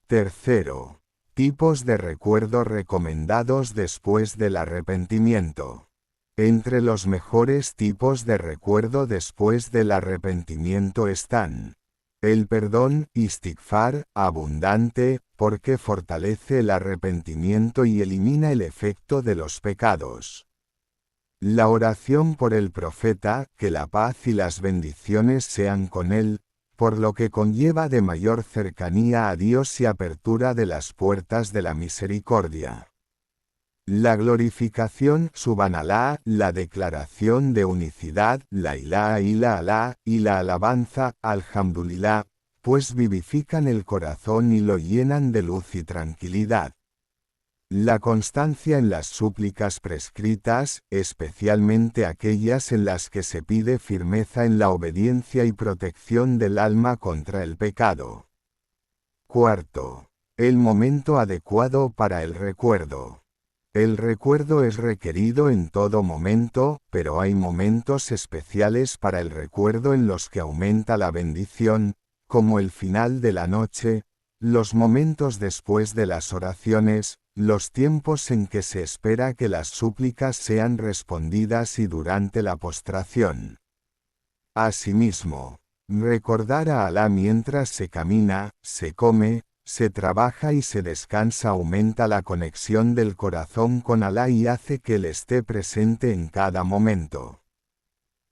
Tercero, tipos de recuerdo recomendados después del arrepentimiento. Entre los mejores tipos de recuerdo después del arrepentimiento están el perdón, istighfar, abundante, porque fortalece el arrepentimiento y elimina el efecto de los pecados. La oración por el profeta, que la paz y las bendiciones sean con él, por lo que conlleva de mayor cercanía a Dios y apertura de las puertas de la misericordia. La glorificación, Subhanallah, la declaración de unicidad, la ilaha illallah, y la alabanza, alhamdulillah, pues vivifican el corazón y lo llenan de luz y tranquilidad. La constancia en las súplicas prescritas, especialmente aquellas en las que se pide firmeza en la obediencia y protección del alma contra el pecado. Cuarto, el momento adecuado para el recuerdo. El recuerdo es requerido en todo momento, pero hay momentos especiales para el recuerdo en los que aumenta la bendición, como el final de la noche, los momentos después de las oraciones, los tiempos en que se espera que las súplicas sean respondidas y durante la postración. Asimismo, recordar a Alá mientras se camina, se come, se trabaja y se descansa aumenta la conexión del corazón con Alá y hace que Él esté presente en cada momento.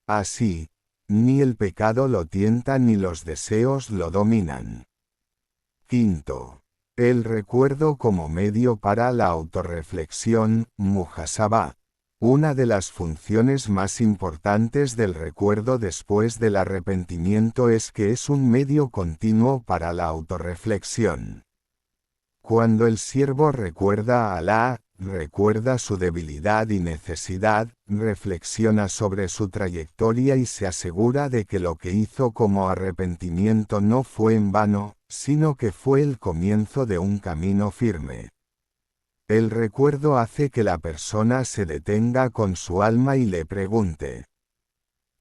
Así, ni el pecado lo tienta ni los deseos lo dominan. Quinto, el recuerdo como medio para la autorreflexión, muhasabah. Una de las funciones más importantes del recuerdo después del arrepentimiento es que es un medio continuo para la autorreflexión. Cuando el siervo recuerda a Alá, recuerda su debilidad y necesidad, reflexiona sobre su trayectoria y se asegura de que lo que hizo como arrepentimiento no fue en vano, sino que fue el comienzo de un camino firme. El recuerdo hace que la persona se detenga con su alma y le pregunte: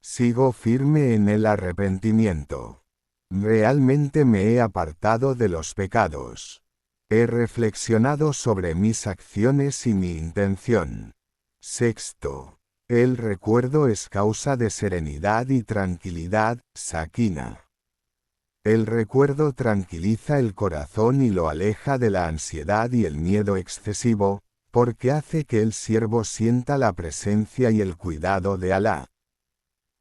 ¿sigo firme en el arrepentimiento? ¿Realmente me he apartado de los pecados? He reflexionado sobre mis acciones y mi intención. Sexto, el recuerdo es causa de serenidad y tranquilidad, sakina. El recuerdo tranquiliza el corazón y lo aleja de la ansiedad y el miedo excesivo, porque hace que el siervo sienta la presencia y el cuidado de Alá.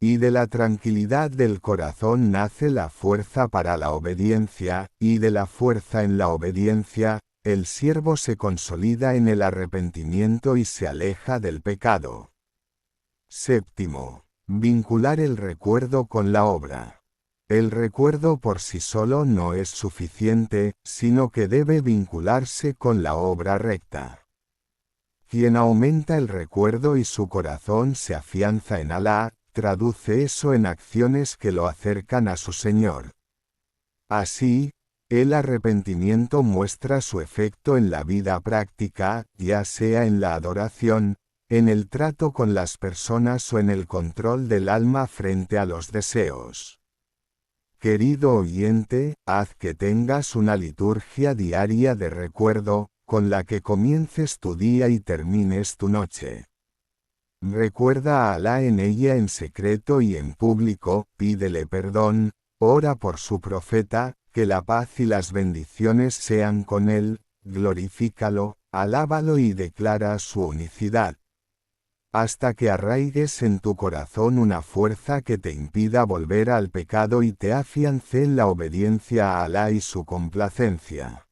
Y de la tranquilidad del corazón nace la fuerza para la obediencia, y de la fuerza en la obediencia, el siervo se consolida en el arrepentimiento y se aleja del pecado. Séptimo, vincular el recuerdo con la obra. El recuerdo por sí solo no es suficiente, sino que debe vincularse con la obra recta. Quien aumenta el recuerdo y su corazón se afianza en Alá, traduce eso en acciones que lo acercan a su Señor. Así, el arrepentimiento muestra su efecto en la vida práctica, ya sea en la adoración, en el trato con las personas o en el control del alma frente a los deseos. Querido oyente, haz que tengas una liturgia diaria de recuerdo, con la que comiences tu día y termines tu noche. Recuerda a Alá en ella en secreto y en público, pídele perdón, ora por su profeta, que la paz y las bendiciones sean con él, glorifícalo, alábalo y declara su unicidad. Hasta que arraigues en tu corazón una fuerza que te impida volver al pecado y te afiance en la obediencia a Alá y su complacencia.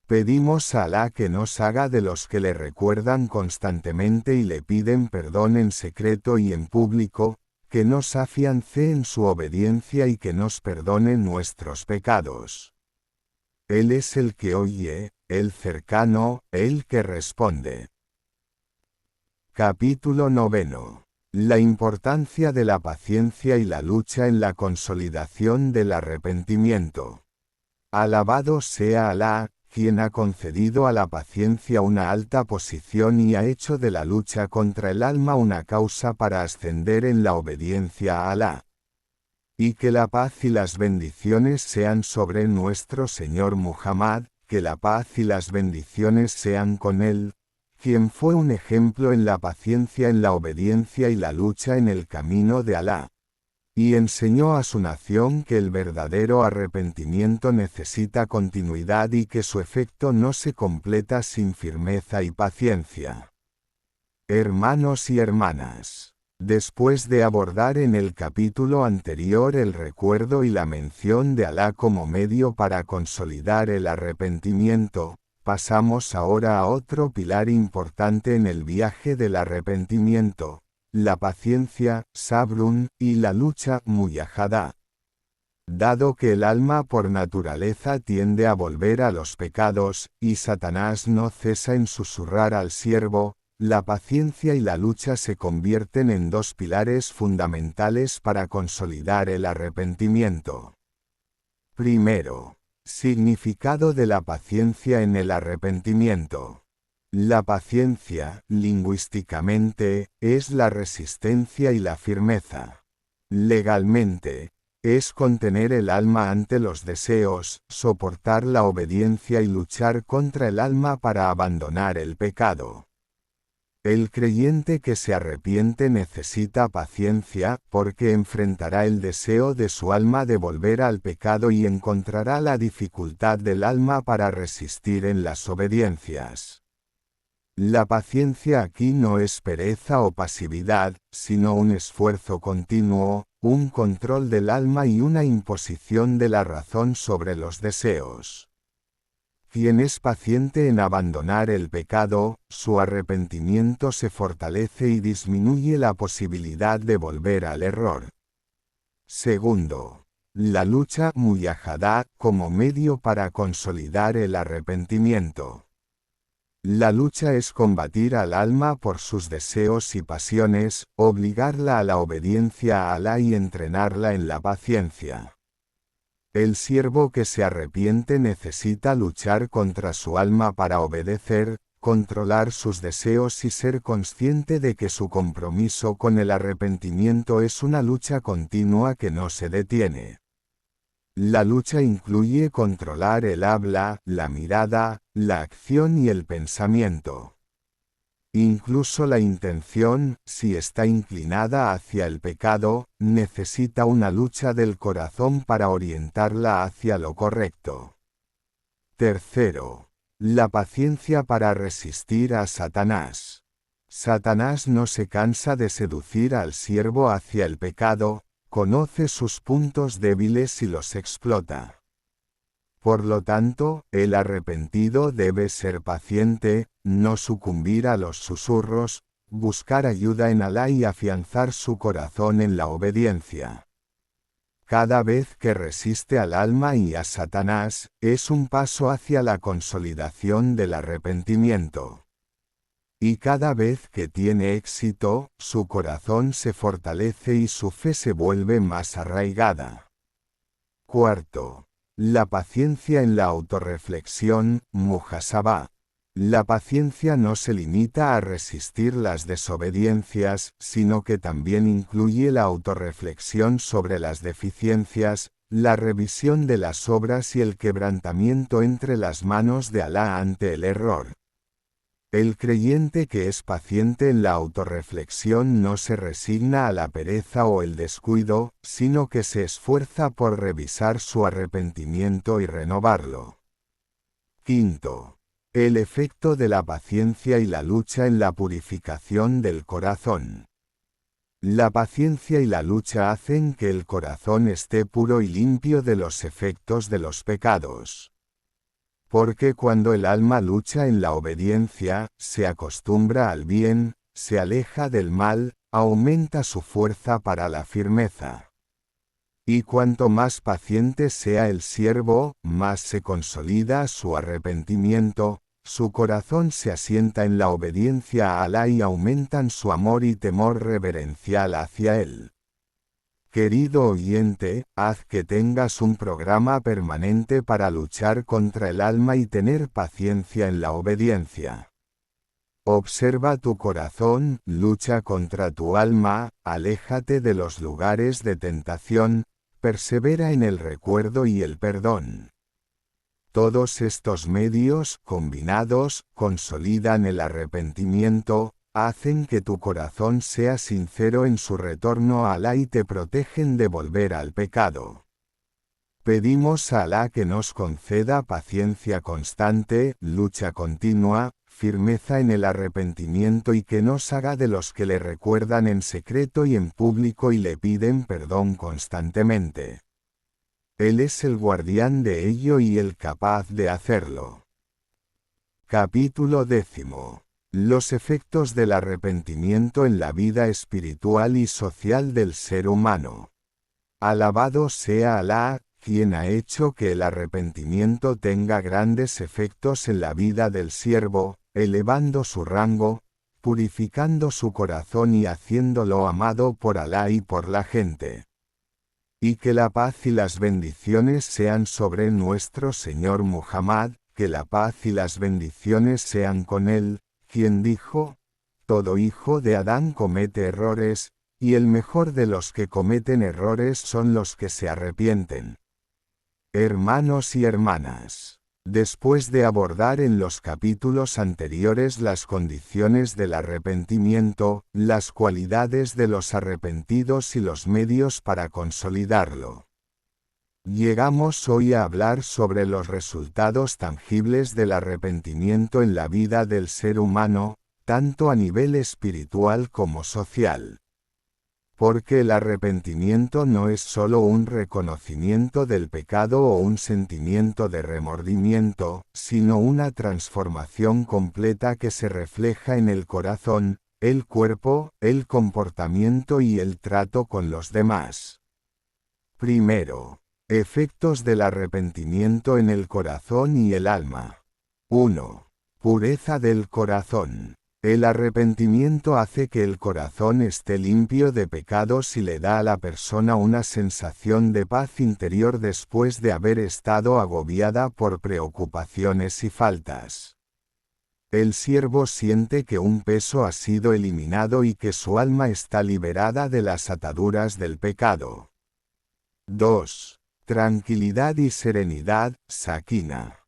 Pedimos a Alá que nos haga de los que le recuerdan constantemente y le piden perdón en secreto y en público, que nos afiance en su obediencia y que nos perdone nuestros pecados. Él es el que oye, el cercano, el que responde. Capítulo 9. La importancia de la paciencia y la lucha en la consolidación del arrepentimiento. Alabado sea Alá, quien ha concedido a la paciencia una alta posición y ha hecho de la lucha contra el alma una causa para ascender en la obediencia a Alá. Y que la paz y las bendiciones sean sobre nuestro Señor Muhammad, que la paz y las bendiciones sean con él, quien fue un ejemplo en la paciencia en la obediencia y la lucha en el camino de Alá. Y enseñó a su nación que el verdadero arrepentimiento necesita continuidad y que su efecto no se completa sin firmeza y paciencia. Hermanos y hermanas, después de abordar en el capítulo anterior el recuerdo y la mención de Alá como medio para consolidar el arrepentimiento, pasamos ahora a otro pilar importante en el viaje del arrepentimiento: la paciencia, sabrun, y la lucha, muyahada. Dado que el alma por naturaleza tiende a volver a los pecados, y Satanás no cesa en susurrar al siervo, la paciencia y la lucha se convierten en dos pilares fundamentales para consolidar el arrepentimiento. Primero, significado de la paciencia en el arrepentimiento. La paciencia, lingüísticamente, es la resistencia y la firmeza. Legalmente, es contener el alma ante los deseos, soportar la obediencia y luchar contra el alma para abandonar el pecado. El creyente que se arrepiente necesita paciencia, porque enfrentará el deseo de su alma de volver al pecado y encontrará la dificultad del alma para resistir en las obediencias. La paciencia aquí no es pereza o pasividad, sino un esfuerzo continuo, un control del alma y una imposición de la razón sobre los deseos. Quien es paciente en abandonar el pecado, su arrepentimiento se fortalece y disminuye la posibilidad de volver al error. Segundo, la lucha muyahada como medio para consolidar el arrepentimiento. La lucha es combatir al alma por sus deseos y pasiones, obligarla a la obediencia a Alá y entrenarla en la paciencia. El siervo que se arrepiente necesita luchar contra su alma para obedecer, controlar sus deseos y ser consciente de que su compromiso con el arrepentimiento es una lucha continua que no se detiene. La lucha incluye controlar el habla, la mirada, la acción y el pensamiento. Incluso la intención, si está inclinada hacia el pecado, necesita una lucha del corazón para orientarla hacia lo correcto. Tercero, la paciencia para resistir a Satanás. Satanás no se cansa de seducir al siervo hacia el pecado, conoce sus puntos débiles y los explota. Por lo tanto, el arrepentido debe ser paciente, no sucumbir a los susurros, buscar ayuda en Alá y afianzar su corazón en la obediencia. Cada vez que resiste al alma y a Satanás, es un paso hacia la consolidación del arrepentimiento. Y cada vez que tiene éxito, su corazón se fortalece y su fe se vuelve más arraigada. Cuarto, la paciencia en la autorreflexión, muhasabah. La paciencia no se limita a resistir las desobediencias, sino que también incluye la autorreflexión sobre las deficiencias, la revisión de las obras y el quebrantamiento entre las manos de Alá ante el error. El creyente que es paciente en la autorreflexión no se resigna a la pereza o el descuido, sino que se esfuerza por revisar su arrepentimiento y renovarlo. Quinto, el efecto de la paciencia y la lucha en la purificación del corazón. La paciencia y la lucha hacen que el corazón esté puro y limpio de los efectos de los pecados. Porque cuando el alma lucha en la obediencia, se acostumbra al bien, se aleja del mal, aumenta su fuerza para la firmeza. Y cuanto más paciente sea el siervo, más se consolida su arrepentimiento, su corazón se asienta en la obediencia a Alá y aumentan su amor y temor reverencial hacia él. Querido oyente, haz que tengas un programa permanente para luchar contra el alma y tener paciencia en la obediencia. Observa tu corazón, lucha contra tu alma, aléjate de los lugares de tentación, persevera en el recuerdo y el perdón. Todos estos medios, combinados, consolidan el arrepentimiento, hacen que tu corazón sea sincero en su retorno a Alá y te protegen de volver al pecado. Pedimos a Alá que nos conceda paciencia constante, lucha continua, firmeza en el arrepentimiento y que nos haga de los que le recuerdan en secreto y en público y le piden perdón constantemente. Él es el guardián de ello y el capaz de hacerlo. Capítulo 10. Los efectos del arrepentimiento en la vida espiritual y social del ser humano. Alabado sea Alá, quien ha hecho que el arrepentimiento tenga grandes efectos en la vida del siervo, elevando su rango, purificando su corazón y haciéndolo amado por Alá y por la gente. Y que la paz y las bendiciones sean sobre nuestro Señor Muhammad, que la paz y las bendiciones sean con él, quien dijo: todo hijo de Adán comete errores, y el mejor de los que cometen errores son los que se arrepienten. Hermanos y hermanas, después de abordar en los capítulos anteriores las condiciones del arrepentimiento, las cualidades de los arrepentidos y los medios para consolidarlo, llegamos hoy a hablar sobre los resultados tangibles del arrepentimiento en la vida del ser humano, tanto a nivel espiritual como social. Porque el arrepentimiento no es solo un reconocimiento del pecado o un sentimiento de remordimiento, sino una transformación completa que se refleja en el corazón, el cuerpo, el comportamiento y el trato con los demás. Primero, efectos del arrepentimiento en el corazón y el alma. 1. Pureza del corazón. El arrepentimiento hace que el corazón esté limpio de pecados y le da a la persona una sensación de paz interior después de haber estado agobiada por preocupaciones y faltas. El siervo siente que un peso ha sido eliminado y que su alma está liberada de las ataduras del pecado. 2. Tranquilidad y serenidad, sakina.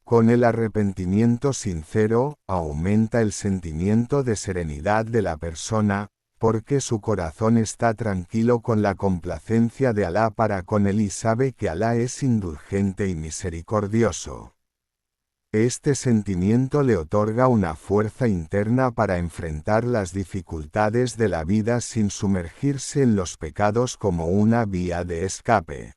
Con el arrepentimiento sincero, aumenta el sentimiento de serenidad de la persona, porque su corazón está tranquilo con la complacencia de Alá para con él y sabe que Alá es indulgente y misericordioso. Este sentimiento le otorga una fuerza interna para enfrentar las dificultades de la vida sin sumergirse en los pecados como una vía de escape.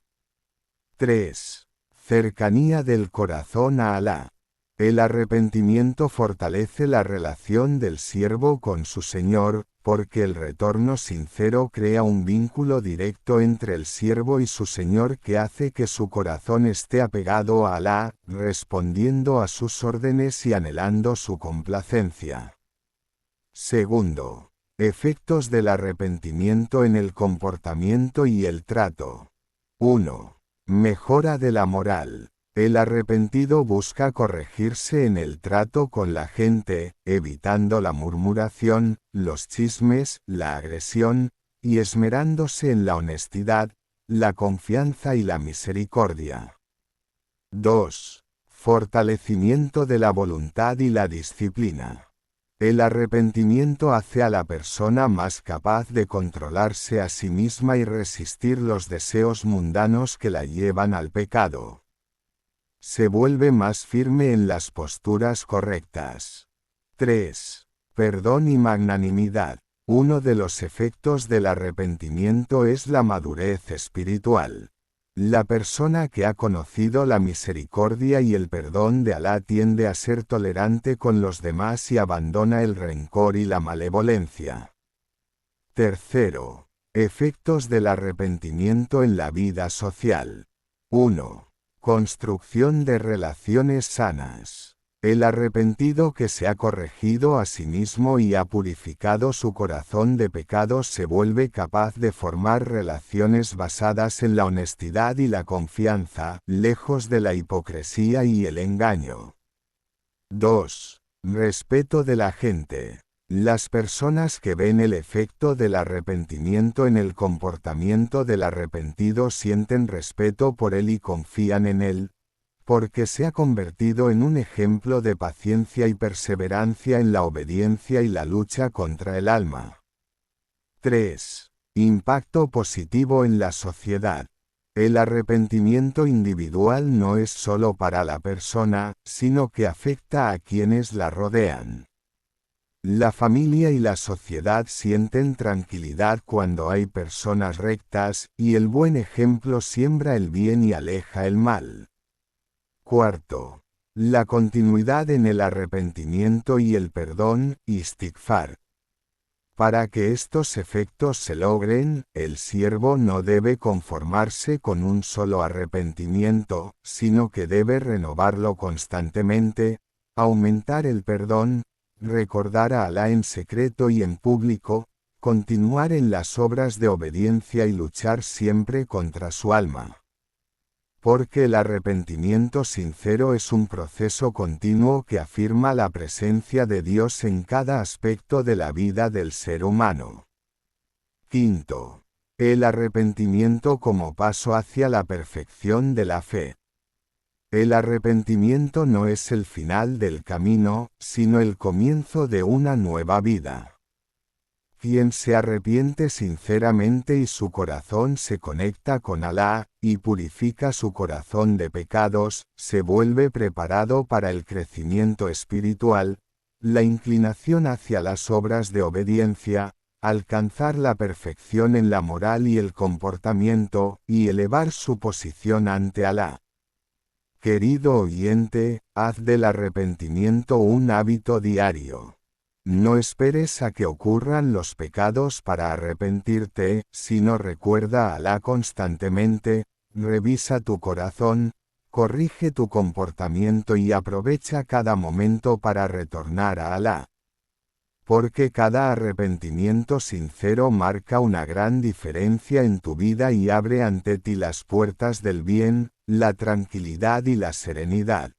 3. Cercanía del corazón a Alá. El arrepentimiento fortalece la relación del siervo con su Señor, porque el retorno sincero crea un vínculo directo entre el siervo y su Señor que hace que su corazón esté apegado a Alá, respondiendo a sus órdenes y anhelando su complacencia. Segundo. Efectos del arrepentimiento en el comportamiento y el trato. 1. Mejora de la moral. El arrepentido busca corregirse en el trato con la gente, evitando la murmuración, los chismes, la agresión, y esmerándose en la honestidad, la confianza y la misericordia. 2. Fortalecimiento de la voluntad y la disciplina. El arrepentimiento hace a la persona más capaz de controlarse a sí misma y resistir los deseos mundanos que la llevan al pecado. Se vuelve más firme en las posturas correctas. 3. Perdón y magnanimidad. Uno de los efectos del arrepentimiento es la madurez espiritual. La persona que ha conocido la misericordia y el perdón de Alá tiende a ser tolerante con los demás y abandona el rencor y la malevolencia. Tercero. Efectos del arrepentimiento en la vida social. 1. Construcción de relaciones sanas. El arrepentido que se ha corregido a sí mismo y ha purificado su corazón de pecados se vuelve capaz de formar relaciones basadas en la honestidad y la confianza, lejos de la hipocresía y el engaño. 2. Respeto de la gente. Las personas que ven el efecto del arrepentimiento en el comportamiento del arrepentido sienten respeto por él y confían en él, porque se ha convertido en un ejemplo de paciencia y perseverancia en la obediencia y la lucha contra el alma. 3. Impacto positivo en la sociedad. El arrepentimiento individual no es solo para la persona, sino que afecta a quienes la rodean. La familia y la sociedad sienten tranquilidad cuando hay personas rectas, y el buen ejemplo siembra el bien y aleja el mal. Cuarto. La continuidad en el arrepentimiento y el perdón, istighfar. Para que estos efectos se logren, el siervo no debe conformarse con un solo arrepentimiento, sino que debe renovarlo constantemente, aumentar el perdón, recordar a Alá en secreto y en público, continuar en las obras de obediencia y luchar siempre contra su alma. Porque el arrepentimiento sincero es un proceso continuo que afirma la presencia de Dios en cada aspecto de la vida del ser humano. Quinto. El arrepentimiento como paso hacia la perfección de la fe. El arrepentimiento no es el final del camino, sino el comienzo de una nueva vida. Quien se arrepiente sinceramente y su corazón se conecta con Alá, y purifica su corazón de pecados, se vuelve preparado para el crecimiento espiritual, la inclinación hacia las obras de obediencia, alcanzar la perfección en la moral y el comportamiento, y elevar su posición ante Alá. Querido oyente, haz del arrepentimiento un hábito diario. No esperes a que ocurran los pecados para arrepentirte, sino recuerda a Alá constantemente, revisa tu corazón, corrige tu comportamiento y aprovecha cada momento para retornar a Alá. Porque cada arrepentimiento sincero marca una gran diferencia en tu vida y abre ante ti las puertas del bien, la tranquilidad y la serenidad.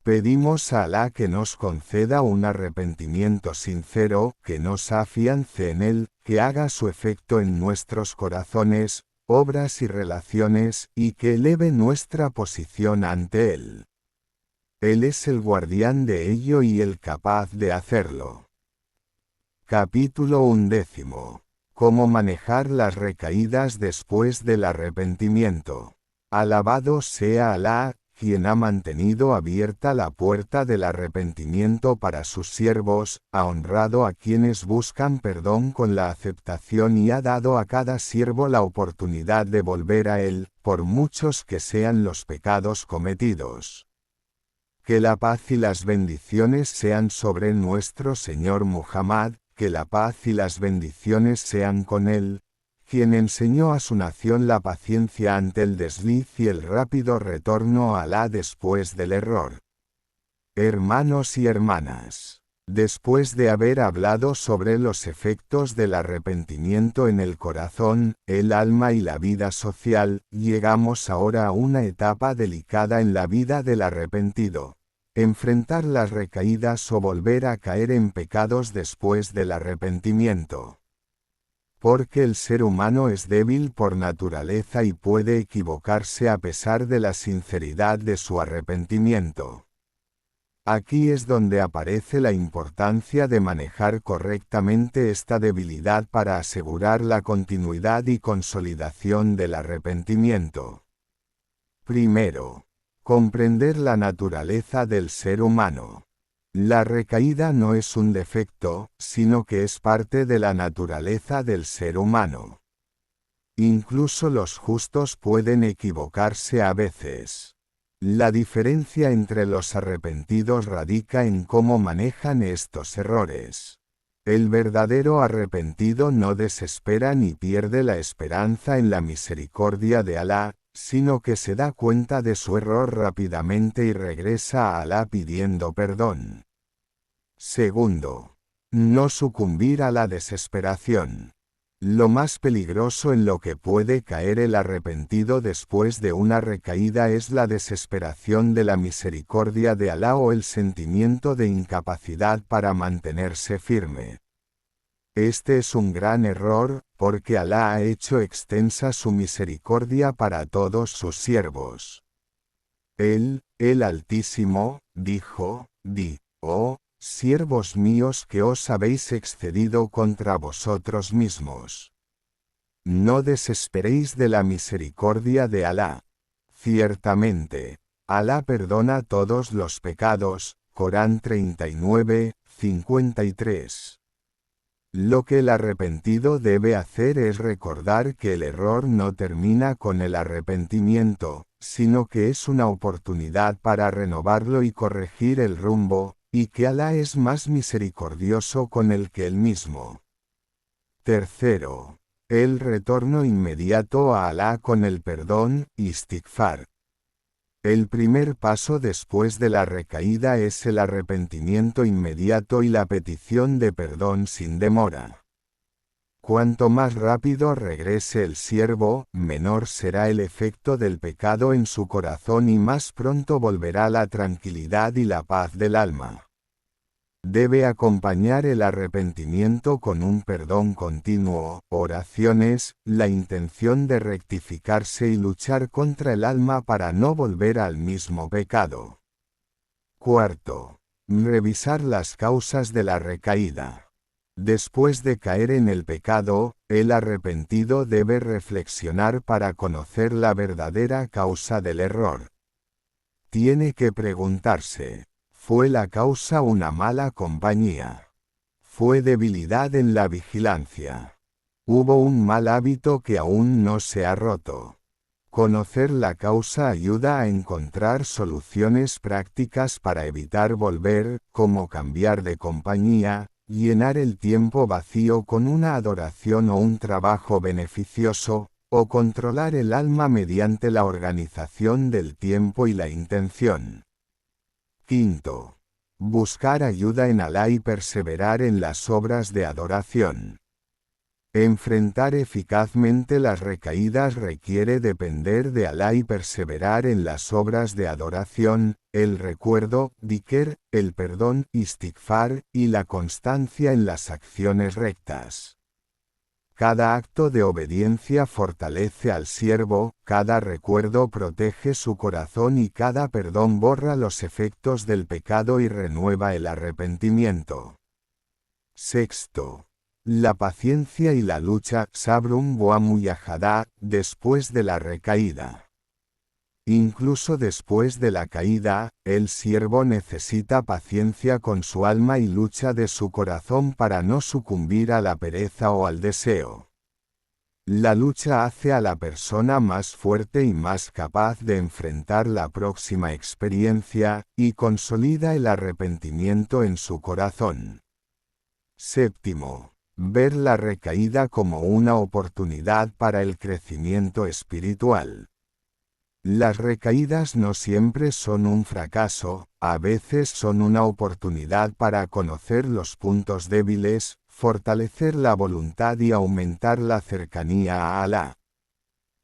Pedimos a Alá que nos conceda un arrepentimiento sincero, que nos afiance en él, que haga su efecto en nuestros corazones, obras y relaciones, y que eleve nuestra posición ante él. Él es el guardián de ello y el capaz de hacerlo. Capítulo 11. Cómo manejar las recaídas después del arrepentimiento. Alabado sea Alá, quien ha mantenido abierta la puerta del arrepentimiento para sus siervos, ha honrado a quienes buscan perdón con la aceptación y ha dado a cada siervo la oportunidad de volver a él, por muchos que sean los pecados cometidos. Que la paz y las bendiciones sean sobre nuestro Señor Muhammad, que la paz y las bendiciones sean con él, quien enseñó a su nación la paciencia ante el desliz y el rápido retorno a Alá después del error. Hermanos y hermanas, después de haber hablado sobre los efectos del arrepentimiento en el corazón, el alma y la vida social, llegamos ahora a una etapa delicada en la vida del arrepentido. Enfrentar las recaídas o volver a caer en pecados después del arrepentimiento. Porque el ser humano es débil por naturaleza y puede equivocarse a pesar de la sinceridad de su arrepentimiento. Aquí es donde aparece la importancia de manejar correctamente esta debilidad para asegurar la continuidad y consolidación del arrepentimiento. Primero, comprender la naturaleza del ser humano. La recaída no es un defecto, sino que es parte de la naturaleza del ser humano. Incluso los justos pueden equivocarse a veces. La diferencia entre los arrepentidos radica en cómo manejan estos errores. El verdadero arrepentido no desespera ni pierde la esperanza en la misericordia de Alá, sino que se da cuenta de su error rápidamente y regresa a Alá pidiendo perdón. Segundo, no sucumbir a la desesperación. Lo más peligroso en lo que puede caer el arrepentido después de una recaída es la desesperación de la misericordia de Alá o el sentimiento de incapacidad para mantenerse firme. Este es un gran error, porque Alá ha hecho extensa su misericordia para todos sus siervos. Él, el Altísimo, dijo, oh, siervos míos que os habéis excedido contra vosotros mismos. No desesperéis de la misericordia de Alá. Ciertamente, Alá perdona todos los pecados, Corán 39, 53. Lo que el arrepentido debe hacer es recordar que el error no termina con el arrepentimiento, sino que es una oportunidad para renovarlo y corregir el rumbo, y que Alá es más misericordioso con él que él mismo. Tercero, el retorno inmediato a Alá con el perdón, istighfar. El primer paso después de la recaída es el arrepentimiento inmediato y la petición de perdón sin demora. Cuanto más rápido regrese el siervo, menor será el efecto del pecado en su corazón y más pronto volverá la tranquilidad y la paz del alma. Debe acompañar el arrepentimiento con un perdón continuo, oraciones, la intención de rectificarse y luchar contra el alma para no volver al mismo pecado. Cuarto, revisar las causas de la recaída. Después de caer en el pecado, el arrepentido debe reflexionar para conocer la verdadera causa del error. Tiene que preguntarse, ¿fue la causa una mala compañía? ¿Fue debilidad en la vigilancia? ¿Hubo un mal hábito que aún no se ha roto? Conocer la causa ayuda a encontrar soluciones prácticas para evitar volver, como cambiar de compañía, llenar el tiempo vacío con una adoración o un trabajo beneficioso, o controlar el alma mediante la organización del tiempo y la intención. Quinto, buscar ayuda en Alá y perseverar en las obras de adoración. Enfrentar eficazmente las recaídas requiere depender de Alá y perseverar en las obras de adoración, el recuerdo, dhikr, el perdón, istighfar, y la constancia en las acciones rectas. Cada acto de obediencia fortalece al siervo, cada recuerdo protege su corazón y cada perdón borra los efectos del pecado y renueva el arrepentimiento. Sexto, la paciencia y la lucha, sabrun wa muyahada, después de la recaída. Incluso después de la caída, el siervo necesita paciencia con su alma y lucha de su corazón para no sucumbir a la pereza o al deseo. La lucha hace a la persona más fuerte y más capaz de enfrentar la próxima experiencia, y consolida el arrepentimiento en su corazón. Séptimo, ver la recaída como una oportunidad para el crecimiento espiritual. Las recaídas no siempre son un fracaso, a veces son una oportunidad para conocer los puntos débiles, fortalecer la voluntad y aumentar la cercanía a Alá.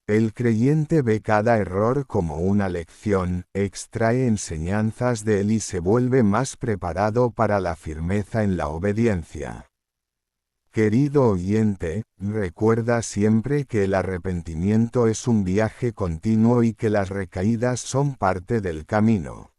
El creyente ve cada error como una lección, extrae enseñanzas de él y se vuelve más preparado para la firmeza en la obediencia. Querido oyente, recuerda siempre que el arrepentimiento es un viaje continuo y que las recaídas son parte del camino.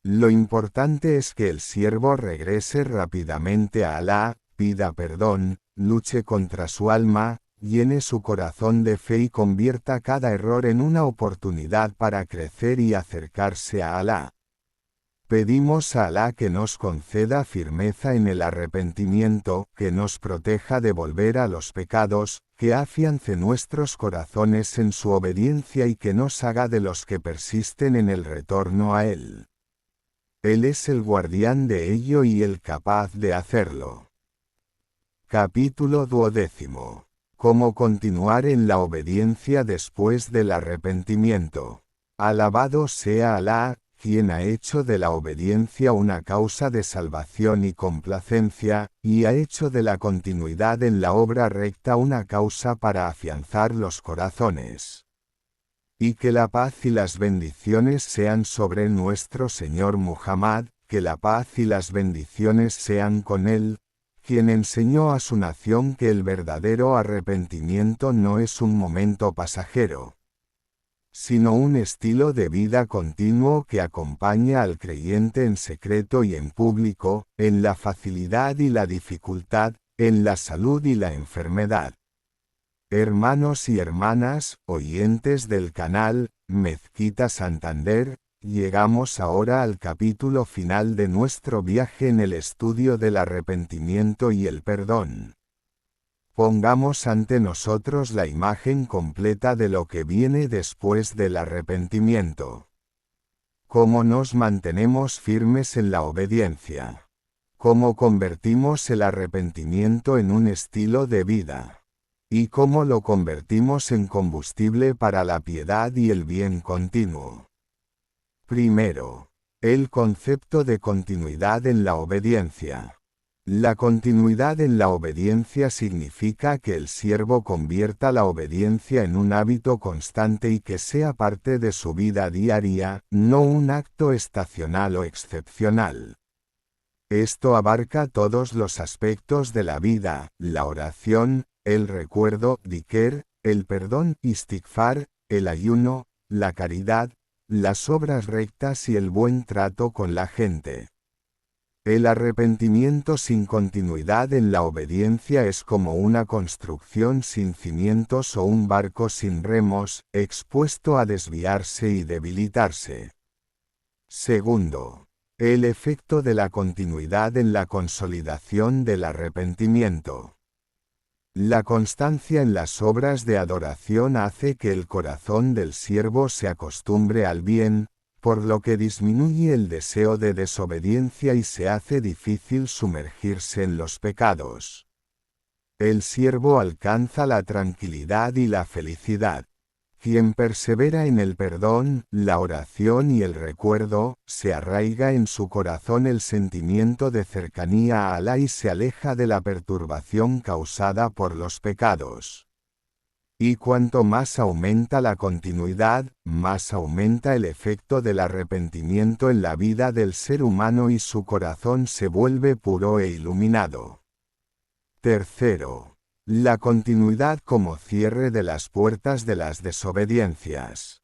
Lo importante es que el siervo regrese rápidamente a Alá, pida perdón, luche contra su alma, llene su corazón de fe y convierta cada error en una oportunidad para crecer y acercarse a Alá. Pedimos a Alá que nos conceda firmeza en el arrepentimiento, que nos proteja de volver a los pecados, que afiance nuestros corazones en su obediencia y que nos haga de los que persisten en el retorno a Él. Él es el guardián de ello y el capaz de hacerlo. Capítulo 12. Cómo continuar en la obediencia después del arrepentimiento. Alabado sea Alá, quien ha hecho de la obediencia una causa de salvación y complacencia, y ha hecho de la continuidad en la obra recta una causa para afianzar los corazones. Y que la paz y las bendiciones sean sobre nuestro Señor Muhammad, que la paz y las bendiciones sean con él, quien enseñó a su nación que el verdadero arrepentimiento no es un momento pasajero, sino un estilo de vida continuo que acompaña al creyente en secreto y en público, en la facilidad y la dificultad, en la salud y la enfermedad. Hermanos y hermanas, oyentes del canal, Mezquita Santander, llegamos ahora al capítulo final de nuestro viaje en el estudio del arrepentimiento y el perdón. Pongamos ante nosotros la imagen completa de lo que viene después del arrepentimiento. ¿Cómo nos mantenemos firmes en la obediencia? ¿Cómo convertimos el arrepentimiento en un estilo de vida? ¿Y cómo lo convertimos en combustible para la piedad y el bien continuo? Primero, el concepto de continuidad en la obediencia. La continuidad en la obediencia significa que el siervo convierta la obediencia en un hábito constante y que sea parte de su vida diaria, no un acto estacional o excepcional. Esto abarca todos los aspectos de la vida: la oración, el recuerdo, dhikr, el perdón, istighfar, el ayuno, la caridad, las obras rectas y el buen trato con la gente. El arrepentimiento sin continuidad en la obediencia es como una construcción sin cimientos o un barco sin remos, expuesto a desviarse y debilitarse. Segundo, el efecto de la continuidad en la consolidación del arrepentimiento. La constancia en las obras de adoración hace que el corazón del siervo se acostumbre al bien, por lo que disminuye el deseo de desobediencia y se hace difícil sumergirse en los pecados. El siervo alcanza la tranquilidad y la felicidad. Quien persevera en el perdón, la oración y el recuerdo, se arraiga en su corazón el sentimiento de cercanía a Alá y se aleja de la perturbación causada por los pecados. Y cuanto más aumenta la continuidad, más aumenta el efecto del arrepentimiento en la vida del ser humano y su corazón se vuelve puro e iluminado. Tercero, la continuidad como cierre de las puertas de las desobediencias.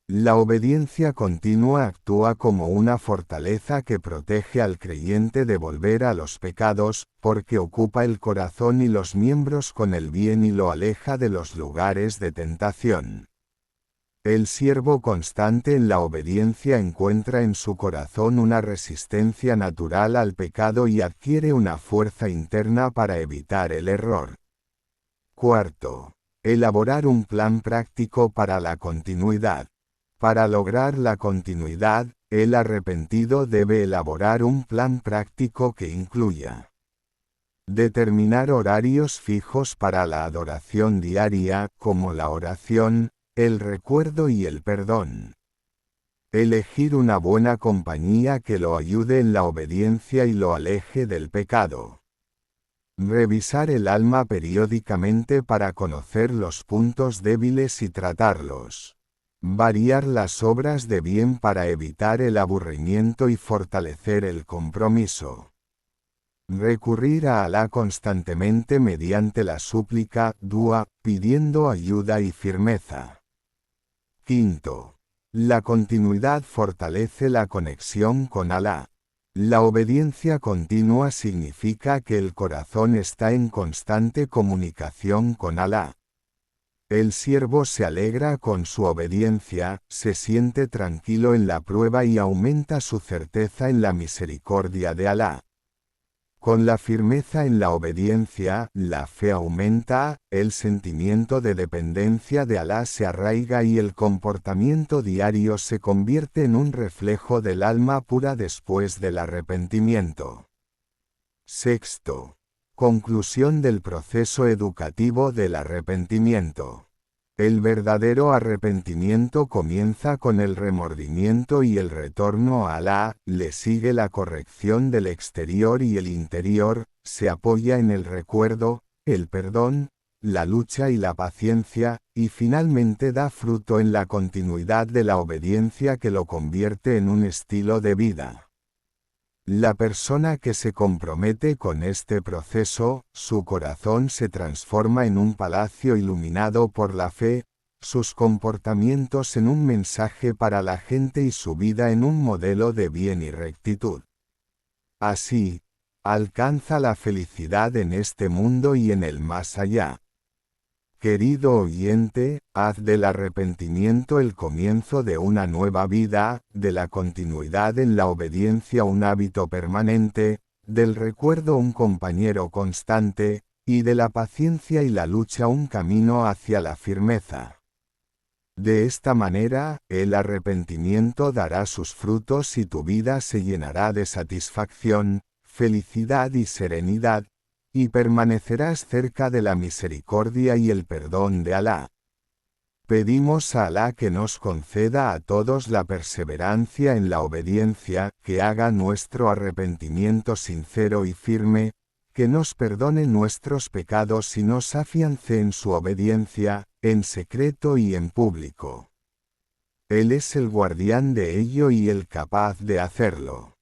La obediencia continua actúa como una fortaleza que protege al creyente de volver a los pecados, porque ocupa el corazón y los miembros con el bien y lo aleja de los lugares de tentación. El siervo constante en la obediencia encuentra en su corazón una resistencia natural al pecado y adquiere una fuerza interna para evitar el error. Cuarto, elaborar un plan práctico para la continuidad. Para lograr la continuidad, el arrepentido debe elaborar un plan práctico que incluya determinar horarios fijos para la adoración diaria, como la oración, el recuerdo y el perdón. Elegir una buena compañía que lo ayude en la obediencia y lo aleje del pecado. Revisar el alma periódicamente para conocer los puntos débiles y tratarlos. Variar las obras de bien para evitar el aburrimiento y fortalecer el compromiso. Recurrir a Alá constantemente mediante la súplica, dua, pidiendo ayuda y firmeza. Quinto. La continuidad fortalece la conexión con Alá. La obediencia continua significa que el corazón está en constante comunicación con Alá. El siervo se alegra con su obediencia, se siente tranquilo en la prueba y aumenta su certeza en la misericordia de Alá. Con la firmeza en la obediencia, la fe aumenta, el sentimiento de dependencia de Alá se arraiga y el comportamiento diario se convierte en un reflejo del alma pura después del arrepentimiento. Sexto. Conclusión del proceso educativo del arrepentimiento. El verdadero arrepentimiento comienza con el remordimiento y el retorno a Alá, le sigue la corrección del exterior y el interior, se apoya en el recuerdo, el perdón, la lucha y la paciencia, y finalmente da fruto en la continuidad de la obediencia que lo convierte en un estilo de vida. La persona que se compromete con este proceso, su corazón se transforma en un palacio iluminado por la fe, sus comportamientos en un mensaje para la gente y su vida en un modelo de bien y rectitud. Así, alcanza la felicidad en este mundo y en el más allá. Querido oyente, haz del arrepentimiento el comienzo de una nueva vida, de la continuidad en la obediencia un hábito permanente, del recuerdo un compañero constante, y de la paciencia y la lucha un camino hacia la firmeza. De esta manera, el arrepentimiento dará sus frutos y tu vida se llenará de satisfacción, felicidad y serenidad, y permanecerás cerca de la misericordia y el perdón de Alá. Pedimos a Alá que nos conceda a todos la perseverancia en la obediencia, que haga nuestro arrepentimiento sincero y firme, que nos perdone nuestros pecados y nos afiance en su obediencia, en secreto y en público. Él es el guardián de ello y el capaz de hacerlo.